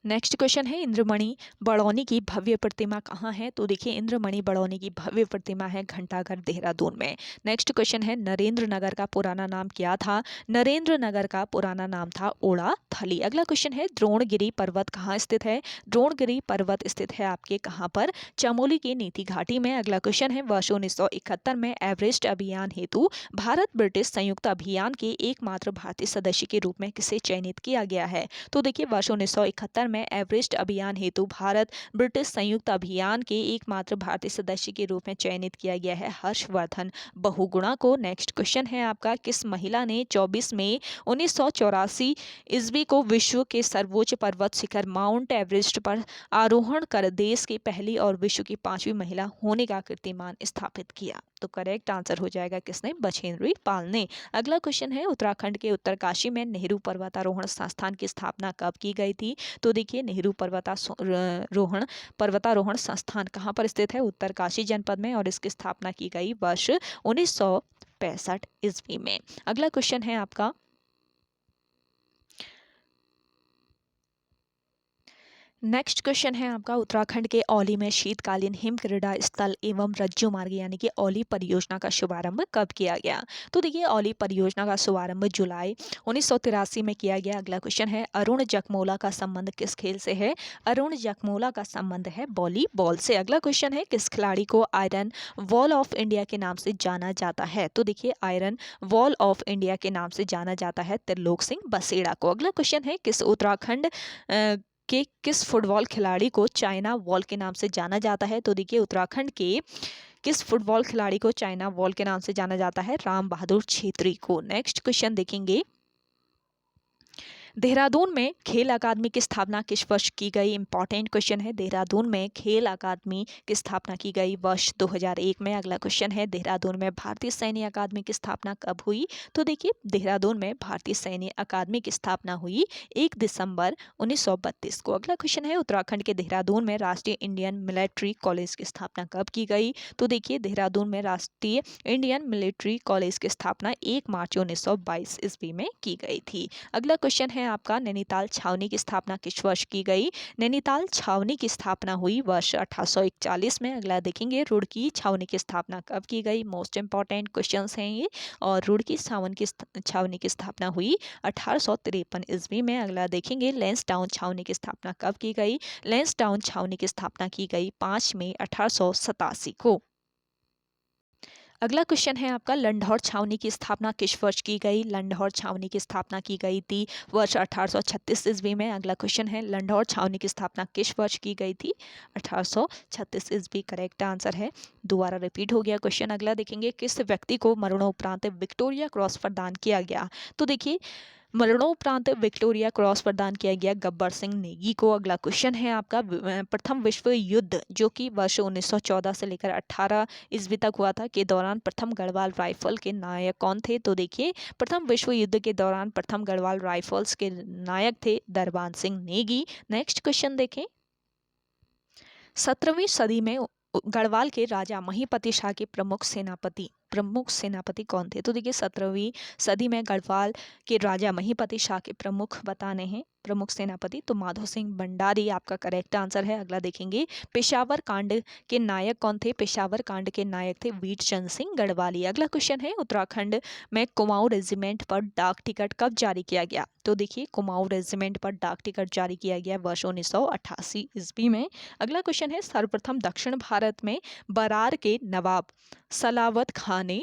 [SPEAKER 1] नेक्स्ट क्वेश्चन है इंद्रमणि बड़ौनी की भव्य प्रतिमा कहाँ है? तो देखिए इंद्रमणि बड़ौनी की भव्य प्रतिमा है घंटाघर देहरादून में। नेक्स्ट क्वेश्चन है नरेंद्र नगर का पुराना नाम क्या था? नरेंद्र नगर का पुराना नाम था ओड़ा थली। अगला क्वेश्चन है द्रोणगिरी पर्वत कहाँ स्थित है? द्रोणगिरी पर्वत स्थित है आपके कहाँ पर? चमोली की नीति घाटी में। अगला क्वेश्चन है वर्ष 1971 में एवरेस्ट अभियान हेतु भारत ब्रिटिश संयुक्त अभियान के एकमात्र भारतीय सदस्य के रूप में किसे चयनित किया गया है? तो देखिए वर्ष 1971 में एवरेस्ट अभियान हेतु भारत ब्रिटिश संयुक्त अभियान के एकमात्र भारतीय सदस्य के रूप में चयनित किया गया है हर्षवर्धन बहुगुणा को। नेक्स्ट क्वेश्चन है आपका किस महिला ने 24 मई 1984 ईस्वी को विश्व के सर्वोच्च पर्वत शिखर माउंट एवरेस्ट पर आरोहण कर देश की पहली और विश्व की 5वीं महिला होने का कीर्तिमान स्थापित किया? तो करेक्ट आंसर हो जाएगा किसने? बछेंद्री पाल ने। अगला क्वेश्चन है उत्तराखंड के उत्तरकाशी में नेहरू पर्वतारोहण संस्थान की स्थापना कब की गई थी? तो देखिए नेहरू पर्वतारोहण संस्थान कहाँ पर स्थित है? उत्तरकाशी जनपद में, और इसकी स्थापना की गई वर्ष 1965 ईस्वी में। अगला क्वेश्चन है आपका नेक्स्ट क्वेश्चन है आपका उत्तराखंड के औली में शीतकालीन हिम क्रीड़ा स्थल एवं रज्जु मार्ग यानी कि औली परियोजना का शुभारंभ कब किया गया? तो देखिए औली परियोजना का शुभारंभ जुलाई 1983 में किया गया। अगला क्वेश्चन है अरुण जकमोला का संबंध किस खेल से है? अरुण जकमोला का संबंध है वॉलीबॉल से। अगला क्वेश्चन है किस खिलाड़ी को आयरन वॉल ऑफ इंडिया के नाम से जाना जाता है? तो देखिए आयरन वॉल ऑफ इंडिया के नाम से जाना जाता है त्रिलोक सिंह बसेड़ा को। अगला क्वेश्चन है किस उत्तराखंड के किस फुटबॉल खिलाड़ी को चाइना वॉल के नाम से जाना जाता है? तो देखिए उत्तराखंड के किस फुटबॉल खिलाड़ी को चाइना वॉल के नाम से जाना जाता है? राम बहादुर छेत्री को। नेक्स्ट क्वेश्चन देखेंगे देहरादून में खेल अकादमी की स्थापना किस वर्ष की गई? इंपॉर्टेंट क्वेश्चन है। देहरादून में खेल अकादमी की स्थापना की गई वर्ष 2001 में। अगला क्वेश्चन है देहरादून में भारतीय सैन्य अकादमी की स्थापना कब हुई? तो देखिए देहरादून में भारतीय सैन्य अकादमी की स्थापना हुई 1 दिसंबर 1932 को। अगला क्वेश्चन है उत्तराखंड के देहरादून में राष्ट्रीय इंडियन मिलिट्री कॉलेज की स्थापना कब की गई? तो देखिए देहरादून में राष्ट्रीय इंडियन मिलिट्री कॉलेज की स्थापना 1 मार्च 1922 ईस्वी में की गई थी। अगला क्वेश्चन है आपका नैनीताल छावनी की स्थापना किस वर्ष की गई? नैनीताल छावनी की स्थापना हुई वर्ष 1841 में। अगला देखेंगे रुड़की छावनी की स्थापना कब की गई? मोस्ट इंपॉर्टेंट क्वेश्चंस हैं ये। और रुड़की छावनी की स्थापना हुई 1853 ईस्वी में। अगला देखेंगे लैंसडाउन छावनी की स्थापना कब की गई? लैंसडाउन छावनी की स्थापना की गई 5 मई 1887 को। अगला क्वेश्चन है आपका लंढौर छावनी की स्थापना किस वर्ष की गई? लंढौर छावनी की स्थापना की गई थी वर्ष 1836 ईस्वी में। अगला क्वेश्चन है लंढौर छावनी की स्थापना किस वर्ष की गई थी? 1836 ईस्वी करेक्ट आंसर है। दोबारा रिपीट हो गया क्वेश्चन। अगला देखेंगे किस व्यक्ति को मरणोपरांत विक्टोरिया क्रॉस प्रदान किया गया? तो देखिए मरणोपरांत विक्टोरिया क्रॉस प्रदान किया गया गब्बर सिंह नेगी को। अगला क्वेश्चन है आपका प्रथम विश्व युद्ध जो कि वर्ष 1914 से लेकर 18 ईस्वी तक हुआ था के दौरान प्रथम गढ़वाल राइफल के नायक कौन थे? तो देखिए प्रथम विश्व युद्ध के दौरान प्रथम गढ़वाल राइफल्स के नायक थे दरबान सिंह नेगी। नेक्स्ट क्वेश्चन देखें 17वीं सदी में गढ़वाल के राजा महीपति शाह के प्रमुख सेनापति कौन थे? तो देखिए 17वीं सदी में गढ़वाल के राजा महीपति शाह के प्रमुख बताने हैं प्रमुख सेनापति, तो माधो सिंह भंडारी आपका करेक्ट आंसर है। अगला देखेंगे पेशावर कांड के नायक कौन थे? पेशावर कांड के नायक थे वीरचंद सिंह गढ़वाली। अगला क्वेश्चन है उत्तराखंड में कुमाऊं रेजिमेंट पर डाक टिकट कब जारी किया गया? तो देखिए कुमाऊं रेजिमेंट पर डाक टिकट जारी किया गया वर्ष 1988 ईस्वी में। अगला क्वेश्चन है सर्वप्रथम दक्षिण भारत में बरार के नवाब सलावत खां ने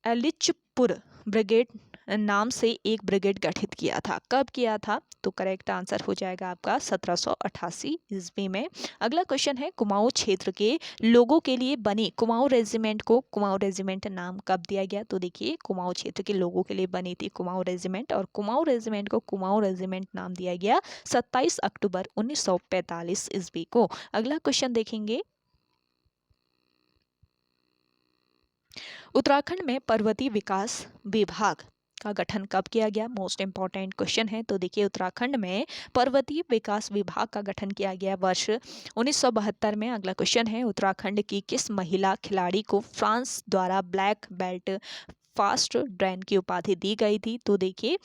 [SPEAKER 1] एलिचपुर ब्रिगेड नाम से एक ब्रिगेड गठित किया था। कब किया था? तो करेक्ट आंसर हो जाएगा आपका 1788 ईस्वी में। अगला क्वेश्चन है कुमाऊं क्षेत्र के लोगों के लिए बनी कुमाऊं रेजिमेंट को कुमाऊं रेजिमेंट नाम कब दिया गया? तो देखिए कुमाऊं क्षेत्र के लोगों के लिए बनी थी कुमाऊं रेजिमेंट, और कुमाऊं रेजिमेंट को कुमाऊं रेजिमेंट नाम दिया गया 27 अक्टूबर 1945 ईस्वी को। अगला क्वेश्चन देखेंगे उत्तराखंड में पर्वतीय विकास विभाग का गठन कब किया गया? मोस्ट इंपॉर्टेंट क्वेश्चन है। तो देखिए उत्तराखंड में पर्वतीय विकास विभाग का गठन किया गया वर्ष 1972 में। अगला क्वेश्चन है उत्तराखंड की किस महिला खिलाड़ी को फ्रांस द्वारा ब्लैक बेल्ट फास्ट ड्रैन की उपाधि दी गई थी? तो देखिए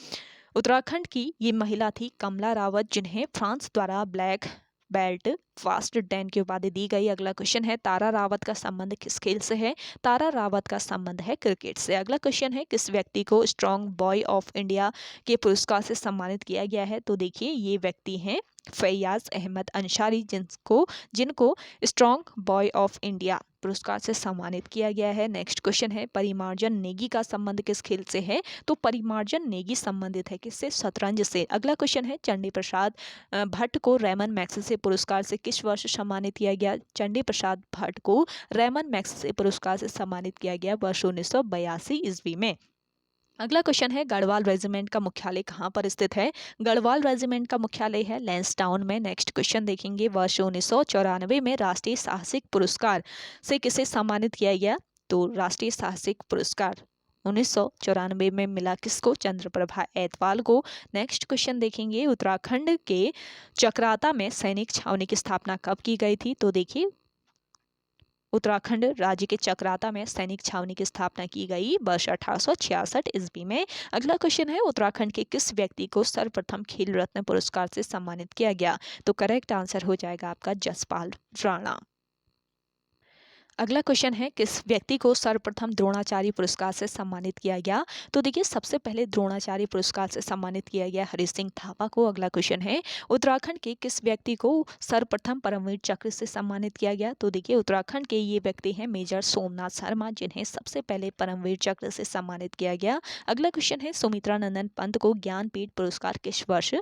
[SPEAKER 1] उत्तराखंड की ये महिला थी कमला रावत, जिन्हें फ्रांस द्वारा ब्लैक बेल्ट फास्ट 10 की उपाधि दी गई। अगला क्वेश्चन है, तारा रावत का संबंध किस खेल से है? तारा रावत का संबंध है क्रिकेट से। अगला क्वेश्चन है, किस व्यक्ति को स्ट्रॉन्ग बॉय ऑफ इंडिया के पुरस्कार से सम्मानित किया गया है? तो देखिए, ये व्यक्ति हैं फैयाज अहमद अंसारी, जिनको जिनको स्ट्रॉन्ग बॉय ऑफ इंडिया पुरस्कार से सम्मानित किया गया है। नेक्स्ट क्वेश्चन है, परिमार्जन नेगी का संबंध किस खेल से है? तो परिमार्जन नेगी संबंधित है किससे? शतरंज से। अगला क्वेश्चन है, चंडी प्रसाद भट्ट को रेमन मैग्सेसे पुरस्कार से किस वर्ष सम्मानित किया गया? चंडी प्रसाद भट्ट को रेमन मैग्सेसे पुरस्कार से सम्मानित किया गया वर्ष 1982 ईस्वी में। अगला क्वेश्चन है, गढ़वाल रेजिमेंट का मुख्यालय कहाँ पर स्थित है? गढ़वाल रेजिमेंट का मुख्यालय है लैंसडाउन में। नेक्स्ट क्वेश्चन देखेंगे, वर्ष 1994 में राष्ट्रीय साहसिक पुरस्कार से किसे सम्मानित किया गया? तो राष्ट्रीय साहसिक पुरस्कार 1994 में मिला किसको? चंद्रप्रभा ऐतवाल को। नेक्स्ट क्वेश्चन देखेंगे, उत्तराखंड के चक्राता में सैनिक छावनी की स्थापना कब की गई थी? तो देखिए, उत्तराखंड राज्य के चक्राता में सैनिक छावनी की स्थापना की गई वर्ष 1866 ईस्वी में। अगला क्वेश्चन है, उत्तराखंड के किस व्यक्ति को सर्वप्रथम खेल रत्न पुरस्कार से सम्मानित किया गया? तो करेक्ट आंसर हो जाएगा आपका जसपाल राणा। अगला क्वेश्चन है, किस व्यक्ति को सर्वप्रथम द्रोणाचार्य पुरस्कार से सम्मानित किया गया? तो देखिए, सबसे पहले द्रोणाचार्य पुरस्कार से सम्मानित किया गया हरि सिंह थापा को। अगला क्वेश्चन है, उत्तराखंड के किस व्यक्ति को सर्वप्रथम परमवीर चक्र से सम्मानित किया गया? तो देखिए, उत्तराखंड के ये व्यक्ति हैं मेजर सोमनाथ शर्मा, जिन्हें सबसे पहले परमवीर चक्र से सम्मानित किया गया। अगला क्वेश्चन है, सुमित्रा नंदन पंत को ज्ञानपीठ पुरस्कार किस वर्ष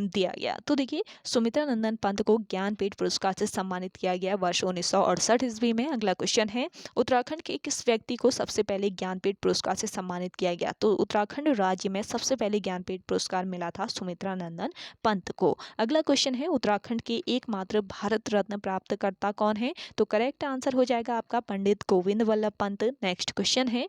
[SPEAKER 1] दिया गया? तो देखिए, सुमित्रा नंदन पंत को ज्ञानपीठ पुरस्कार से सम्मानित किया गया वर्ष 1968 ईस्वी में। अगला क्वेश्चन है, उत्तराखंड के किस व्यक्ति को सबसे पहले ज्ञानपीठ पुरस्कार से सम्मानित किया गया? तो उत्तराखंड राज्य में सबसे पहले ज्ञानपीठ पुरस्कार मिला था सुमित्रा नंदन पंत को। अगला क्वेश्चन है, उत्तराखंड के एकमात्र भारत रत्न प्राप्तकर्ता कौन है? तो करेक्ट आंसर हो जाएगा आपका पंडित गोविंद वल्लभ पंत। नेक्स्ट क्वेश्चन है,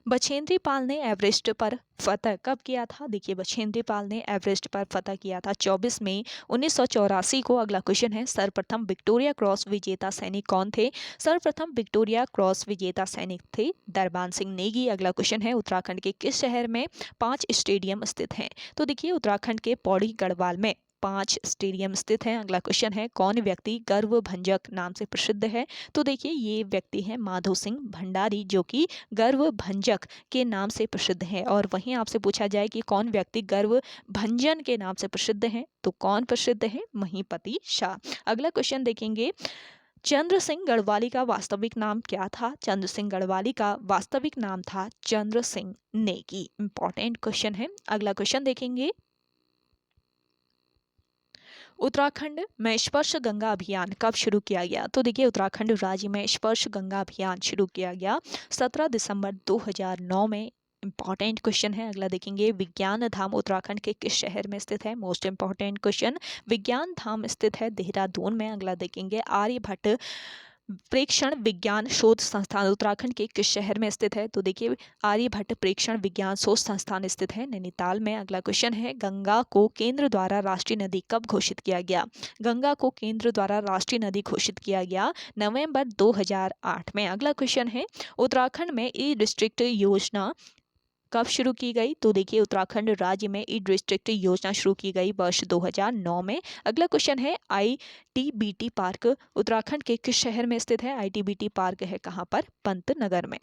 [SPEAKER 1] बछेंद्री पाल ने एवरेस्ट पर फतह कब किया था? देखिए, बछेंद्री पाल ने एवरेस्ट पर फतह किया था 24 मई 1984 को। अगला क्वेश्चन है, सर्वप्रथम विक्टोरिया क्रॉस विजेता सैनिक कौन थे? सर्वप्रथम विक्टोरिया क्रॉस विजेता सैनिक थे दरबान सिंह नेगी। अगला क्वेश्चन है, उत्तराखंड के किस शहर में 5 स्टेडियम स्थित हैं? तो देखिए, उत्तराखंड के पौड़ी गढ़वाल में 5 स्टेडियम स्थित हैं। अगला क्वेश्चन है, कौन व्यक्ति गर्व भंजक नाम से प्रसिद्ध है? तो देखिए, ये व्यक्ति है माधो सिंह भंडारी, जो कि गर्व भंजक के नाम से प्रसिद्ध है। और वहीं आपसे पूछा जाए कि कौन व्यक्ति गर्व भंजन के नाम से प्रसिद्ध है, तो कौन प्रसिद्ध है? महीपति शाह। अगला क्वेश्चन देखेंगे, चंद्र सिंह गढ़वाली का वास्तविक नाम क्या था? चंद्र सिंह गढ़वाली का वास्तविक नाम था चंद्र सिंह नेगी। इंपॉर्टेंट क्वेश्चन है। अगला क्वेश्चन देखेंगे, उत्तराखंड में स्पर्श गंगा अभियान कब शुरू किया गया? तो देखिए, उत्तराखंड राज्य में स्पर्श गंगा अभियान शुरू किया गया 17 दिसंबर 2009 में। इंपॉर्टेंट क्वेश्चन है। अगला देखेंगे, विज्ञान धाम उत्तराखंड के किस शहर में स्थित है? मोस्ट इंपॉर्टेंट क्वेश्चन, विज्ञान धाम स्थित है देहरादून में। अगला देखेंगे, आर्यभट्ट प्रेक्षण विज्ञान शोध संस्थान उत्तराखंड के किस शहर में स्थित है? तो देखिए, आर्यभट्ट प्रेक्षण विज्ञान शोध संस्थान स्थित है नैनीताल में। अगला क्वेश्चन है, गंगा को केंद्र द्वारा राष्ट्रीय नदी कब घोषित किया गया? गंगा को केंद्र द्वारा राष्ट्रीय नदी घोषित किया गया नवंबर 2008 में। अगला क्वेश्चन है, उत्तराखंड में ई डिस्ट्रिक्ट योजना कब शुरू की गई? तो देखिए, उत्तराखंड राज्य में ई डिस्ट्रिक्ट योजना शुरू की गई वर्ष 2009 में। अगला क्वेश्चन है, आईटीबीटी पार्क उत्तराखंड के किस शहर में स्थित है? आईटीबीटी पार्क है कहाँ पर? पंतनगर में।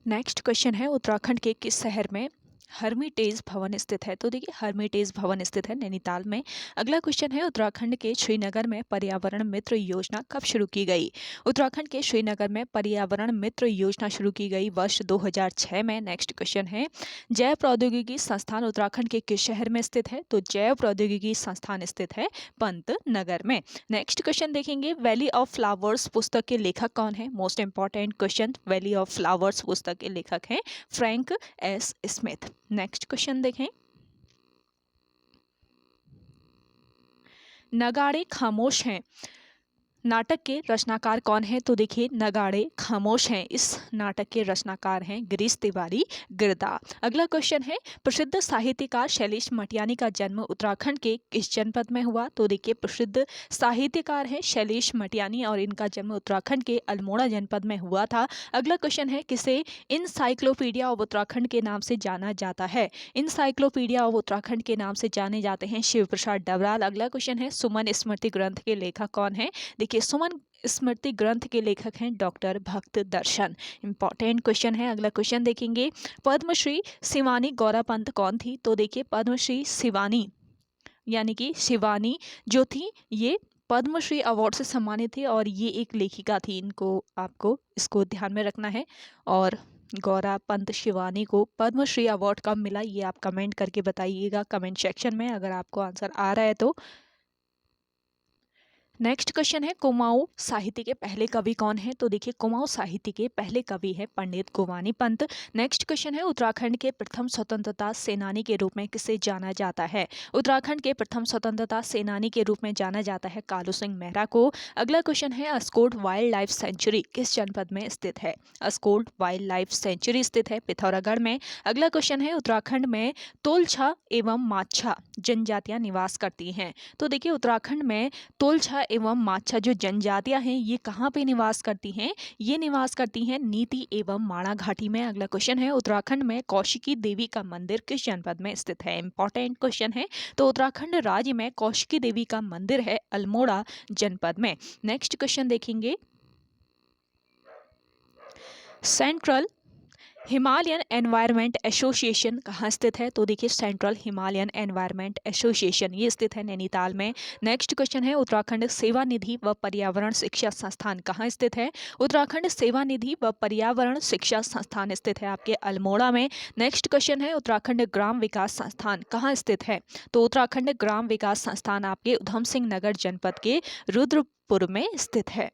[SPEAKER 1] नेक्स्ट क्वेश्चन है, उत्तराखंड के किस शहर में हर्मिटेज भवन स्थित है? तो देखिए, हर्मिटेज भवन स्थित है नैनीताल में। अगला क्वेश्चन है, उत्तराखंड के श्रीनगर में पर्यावरण मित्र योजना कब शुरू की गई? उत्तराखंड के श्रीनगर में पर्यावरण मित्र योजना शुरू की गई वर्ष 2006 में। नेक्स्ट क्वेश्चन है, जैव प्रौद्योगिकी संस्थान उत्तराखंड के किस शहर में स्थित है? तो जैव प्रौद्योगिकी संस्थान स्थित है पंतनगर में। नेक्स्ट क्वेश्चन देखेंगे, वैली ऑफ फ्लावर्स पुस्तक के लेखक कौन है? Most important question, valley of flowers पुस्तक के लेखक हैं Frank S Smith. Next question देखें, नगाड़े खामोश हैं नाटक के रचनाकार कौन हैं? तो देखिए नगाड़े खामोश हैं, इस नाटक के रचनाकार हैं गिरीश तिवारी गिरदा। अगला क्वेश्चन है, प्रसिद्ध साहित्यकार शैलेश मटियानी का जन्म उत्तराखंड के किस जनपद में हुआ? तो देखिए प्रसिद्ध साहित्यकार हैं शैलेश मटियानी और इनका जन्म उत्तराखंड के अल्मोड़ा जनपद में हुआ था। अगला क्वेश्चन है, किसे इनसाइक्लोपीडिया ऑफ उत्तराखंड के नाम से जाना जाता है? इनसाइक्लोपीडिया ऑफ उत्तराखंड के नाम से जाने जाते हैं शिव प्रसाद डबराल। अगला क्वेश्चन है, सुमन स्मृति ग्रंथ के लेखक कौन है? देखिए सुमन स्मृति ग्रंथ के लेखक हैं डॉक्टर भक्त दर्शन। इंपॉर्टेंट क्वेश्चन है। अगला क्वेश्चन देखेंगे, पद्मश्री शिवानी गौरा पंत कौन थी? तो देखिए पद्मश्री शिवानी यानी कि शिवानी जो थी ये पद्मश्री अवार्ड से सम्मानित थी और ये एक लेखिका थी। इनको आपको इसको ध्यान में रखना है। और गौरा पंत शिवानी को पद्मश्री अवार्ड कब मिला ये आप कमेंट करके बताइएगा कमेंट सेक्शन में, अगर आपको आंसर आ रहा है तो। नेक्स्ट क्वेश्चन है, कुमाऊं साहित्य के पहले कवि कौन है? तो देखिए कुमाऊं साहित्य के पहले कवि है पंडित गोवानी पंत। नेक्स्ट क्वेश्चन है, उत्तराखंड के प्रथम स्वतंत्रता सेनानी के रूप में किसे जाना जाता है? उत्तराखंड के प्रथम स्वतंत्रता सेनानी के रूप में जाना जाता है कालू सिंह मेहरा को। अगला क्वेश्चन है, अस्कोट वाइल्ड लाइफ सेंचुरी किस जनपद में स्थित है? अस्कोट वाइल्ड लाइफ सेंचुरी स्थित है पिथौरागढ़ में। अगला क्वेश्चन है, उत्तराखंड में तोलछा एवं माछा जनजातियां निवास करती हैं। तो देखिए उत्तराखंड में तोलछा एवं माछा जो जनजातियां हैं ये कहाँ पे निवास करती हैं? ये निवास करती हैं नीति एवं माणा घाटी में। अगला क्वेश्चन है, उत्तराखंड में कौशिकी देवी का मंदिर किस जनपद में स्थित है? इंपॉर्टेंट क्वेश्चन है। तो उत्तराखंड राज्य में कौशिकी देवी का मंदिर है अल्मोड़ा जनपद में। नेक्स्ट क्वेश्चन देखेंगे, सेंट्रल हिमालयन एनवायरनमेंट एसोसिएशन कहाँ स्थित है? तो देखिए सेंट्रल हिमालयन एनवायरनमेंट एसोसिएशन ये स्थित है नैनीताल में। नेक्स्ट क्वेश्चन है, उत्तराखंड सेवा निधि व पर्यावरण शिक्षा संस्थान कहाँ स्थित है? उत्तराखंड सेवा निधि व पर्यावरण शिक्षा संस्थान स्थित है आपके अल्मोड़ा में। नेक्स्ट क्वेश्चन है, उत्तराखंड ग्राम विकास संस्थान कहाँ स्थित है? तो उत्तराखंड ग्राम विकास संस्थान आपके उधम सिंह नगर जनपद के रुद्रपुर में स्थित है।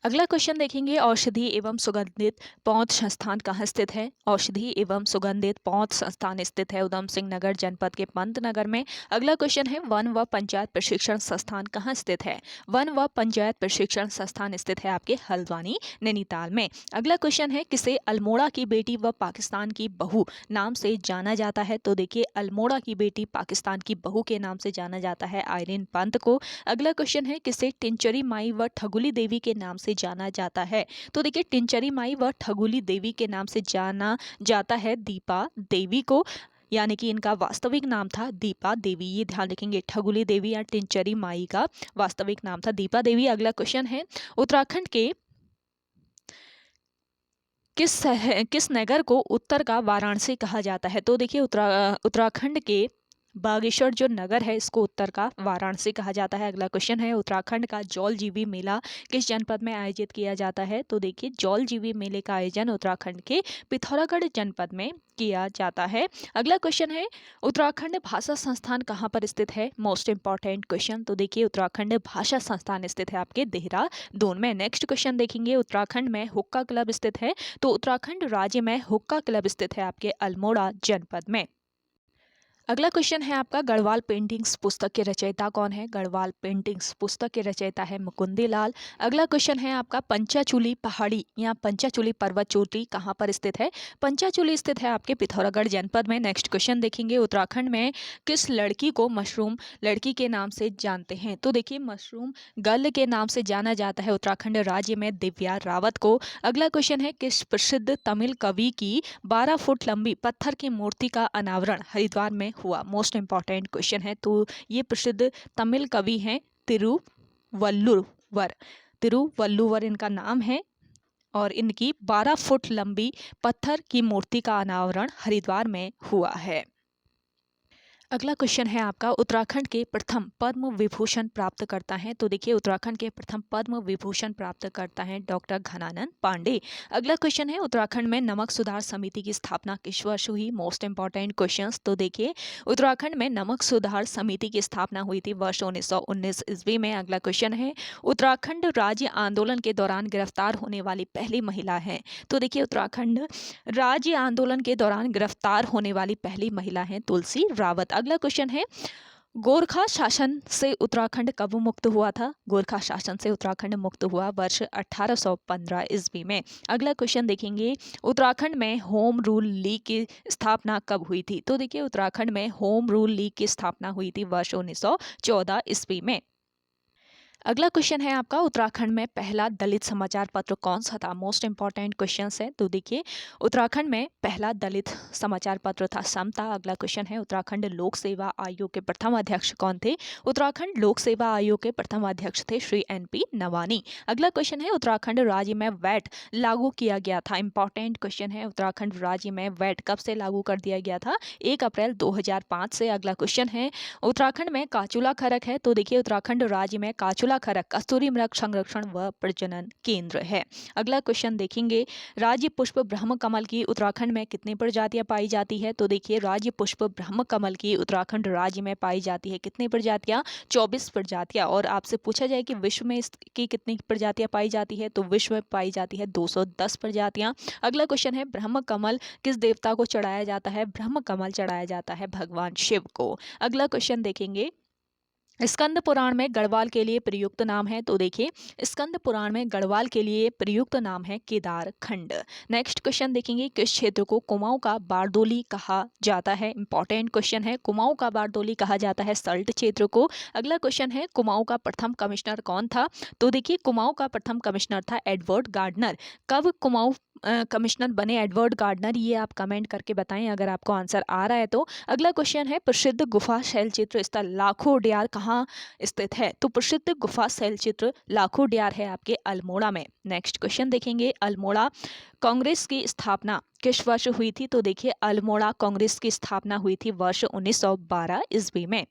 [SPEAKER 1] अगला क्वेश्चन देखेंगे, औषधि एवं सुगंधित पौध संस्थान कहाँ स्थित है? औषधि एवं सुगंधित पौध संस्थान स्थित है उधम सिंह नगर जनपद के पंतनगर में। अगला क्वेश्चन है, वन व पंचायत प्रशिक्षण संस्थान कहाँ स्थित है? वन व पंचायत प्रशिक्षण संस्थान स्थित है आपके हल्द्वानी नैनीताल में। अगला क्वेश्चन है, किसे अल्मोड़ा की बेटी व पाकिस्तान की बहू नाम से जाना जाता है? तो देखिए अल्मोड़ा की बेटी पाकिस्तान की बहू के नाम से जाना जाता है आइरिन पंत को। अगला क्वेश्चन है, किसे टिंचरी माई व ठगुली देवी के नाम से जाना जाता है? तो देखिए टिंचरी माई व ठगुली देवी के नाम से जाना जाता है दीपा देवी को, यानी कि इनका वास्तविक नाम था दीपा देवी। ये ध्यान रखेंगे, ठगुली देवी या टिंचरी माई का वास्तविक नाम था दीपा देवी। अगला क्वेश्चन है, उत्तराखंड के किस नगर को उत्तर का वाराणसी कहा जाता है? तो देखिए उत्तराखंड के बागेश्वर जो नगर है इसको उत्तर का वाराणसी कहा जाता है। अगला क्वेश्चन है, उत्तराखंड का जौल जीवी मेला किस जनपद में आयोजित किया जाता है? तो देखिए जौल जीवी मेले का आयोजन उत्तराखंड के पिथौरागढ़ जनपद में किया जाता है। अगला क्वेश्चन है, उत्तराखंड भाषा संस्थान कहाँ पर स्थित है? Most important question. तो देखिए उत्तराखंड भाषा संस्थान स्थित है आपके देहरादून में। नेक्स्ट क्वेश्चन देखेंगे, उत्तराखंड में हुक्का क्लब स्थित है? तो उत्तराखंड राज्य में हुक्का क्लब स्थित है आपके अल्मोड़ा जनपद में। अगला क्वेश्चन है आपका, गढ़वाल पेंटिंग्स पुस्तक के रचयिता कौन है? गढ़वाल पेंटिंग्स पुस्तक के रचयिता है मुकुंदी लाल। अगला क्वेश्चन है आपका, पंचाचूली पहाड़ी या पंचाचूली पर्वत चोटी कहाँ पर स्थित है? पंचाचूली स्थित है आपके पिथौरागढ़ जनपद में। नेक्स्ट क्वेश्चन देखेंगे, उत्तराखंड में किस लड़की को मशरूम लड़की के नाम से जानते हैं? तो देखिए मशरूम गर्ल के नाम से जाना जाता है उत्तराखंड राज्य में दिव्या रावत को। अगला क्वेश्चन है, किस प्रसिद्ध तमिल कवि की 12 फुट लंबी पत्थर की मूर्ति का अनावरण हरिद्वार में हुआ? मोस्ट इंपॉर्टेंट क्वेश्चन है। तो ये प्रसिद्ध तमिल कवि हैं तिरुवल्लुवर। तिरुवल्लुवर इनका नाम है और इनकी 12 फुट लंबी पत्थर की मूर्ति का अनावरण हरिद्वार में हुआ है। अगला क्वेश्चन है आपका, उत्तराखंड के प्रथम पद्म विभूषण प्राप्त करता है? तो देखिए उत्तराखंड के प्रथम पद्म विभूषण प्राप्त करता है डॉक्टर घनानंद पांडे। अगला क्वेश्चन है, उत्तराखंड में नमक सुधार समिति की स्थापना किस वर्ष हुई? Most important questions. तो देखिए उत्तराखंड में नमक सुधार समिति की स्थापना हुई थी वर्ष 1919 ईस्वी में। अगला क्वेश्चन है, उत्तराखंड राज्य आंदोलन के दौरान गिरफ्तार होने वाली पहली महिला है? तो देखिए उत्तराखंड राज्य आंदोलन के दौरान गिरफ्तार होने वाली पहली महिला है तुलसी रावत। अगला क्वेश्चन है, गोरखा शासन से उत्तराखंड कब मुक्त हुआ था? गोरखा शासन से उत्तराखंड मुक्त हुआ वर्ष 1815 ईस्वी में। अगला क्वेश्चन देखेंगे, उत्तराखंड में होम रूल लीग की स्थापना कब हुई थी? तो देखिए उत्तराखंड में होम रूल लीग की स्थापना हुई थी वर्ष 1914 ईस्वी में। अगला क्वेश्चन है आपका, उत्तराखंड में पहला दलित समाचार पत्र कौन सा था? मोस्ट इंपॉर्टेंट क्वेश्चन है। तो देखिए उत्तराखंड में पहला दलित समाचार पत्र था समता। अगला क्वेश्चन है, उत्तराखंड लोक सेवा आयोग के प्रथम अध्यक्ष कौन थे? उत्तराखंड लोक सेवा आयोग के प्रथम अध्यक्ष थे श्री NP नवानी। अगला क्वेश्चन है, उत्तराखंड राज्य में वैट लागू किया गया था। इंपॉर्टेंट क्वेश्चन है, उत्तराखंड राज्य में वैट कब से लागू कर दिया गया था? 1 अप्रैल 2005 से। अगला क्वेश्चन है, उत्तराखंड में काचुला खरक है। तो देखिए उत्तराखंड राज्य में काचुला खरक कस्तूरी मृग संरक्षण व प्रजनन केंद्र है। अगला क्वेश्चन देखेंगे, राज्य पुष्प ब्रह्म कमल की उत्तराखंड में कितनी प्रजातियां पाई जाती है? तो देखिए राज्य पुष्प ब्रह्म कमल की उत्तराखंड राज्य में पाई जाती है कितनी प्रजातियां? 24 प्रजातियां। और आपसे पूछा जाए कि विश्व में इसकी कितनी प्रजातियां पाई जाती है? तो विश्व में पाई जाती है 210 प्रजातियां। अगला क्वेश्चन है, ब्रह्म कमल किस देवता को चढ़ाया जाता है? ब्रह्म कमल चढ़ाया जाता है भगवान शिव को। अगला क्वेश्चन देखेंगे, स्कंद पुराण में गढ़वाल के लिए प्रयुक्त नाम है। तो देखिए स्कंद पुराण में गढ़वाल के लिए प्रयुक्त नाम है केदार खंड। नेक्स्ट क्वेश्चन देखेंगे, किस क्षेत्र को कुमाऊं का बारदोली कहा जाता है? इंपॉर्टेंट क्वेश्चन है, कुमाऊं का बारदोली कहा जाता है सल्ट क्षेत्र को। अगला क्वेश्चन है, कुमाऊं का प्रथम कमिश्नर कौन था? तो देखिए कुमाऊं का प्रथम कमिश्नर था एडवर्ड गार्डनर। कब कुमाऊं कमिश्नर बने एडवर्ड गार्डनर? ये आप कमेंट करके बताएं अगर आपको आंसर आ रहा है तो। अगला क्वेश्चन है, प्रसिद्ध गुफा शैल चित्र स्थल लाखों डियार कहाँ स्थित है? तो प्रसिद्ध गुफा शैल चित्र लाखों डियार है आपके अल्मोड़ा में। नेक्स्ट क्वेश्चन देखेंगे, अल्मोड़ा कांग्रेस की स्थापना किस वर्ष हुई थी? तो देखिए अल्मोड़ा कांग्रेस की स्थापना हुई थी वर्ष 1912 ईस्वी में।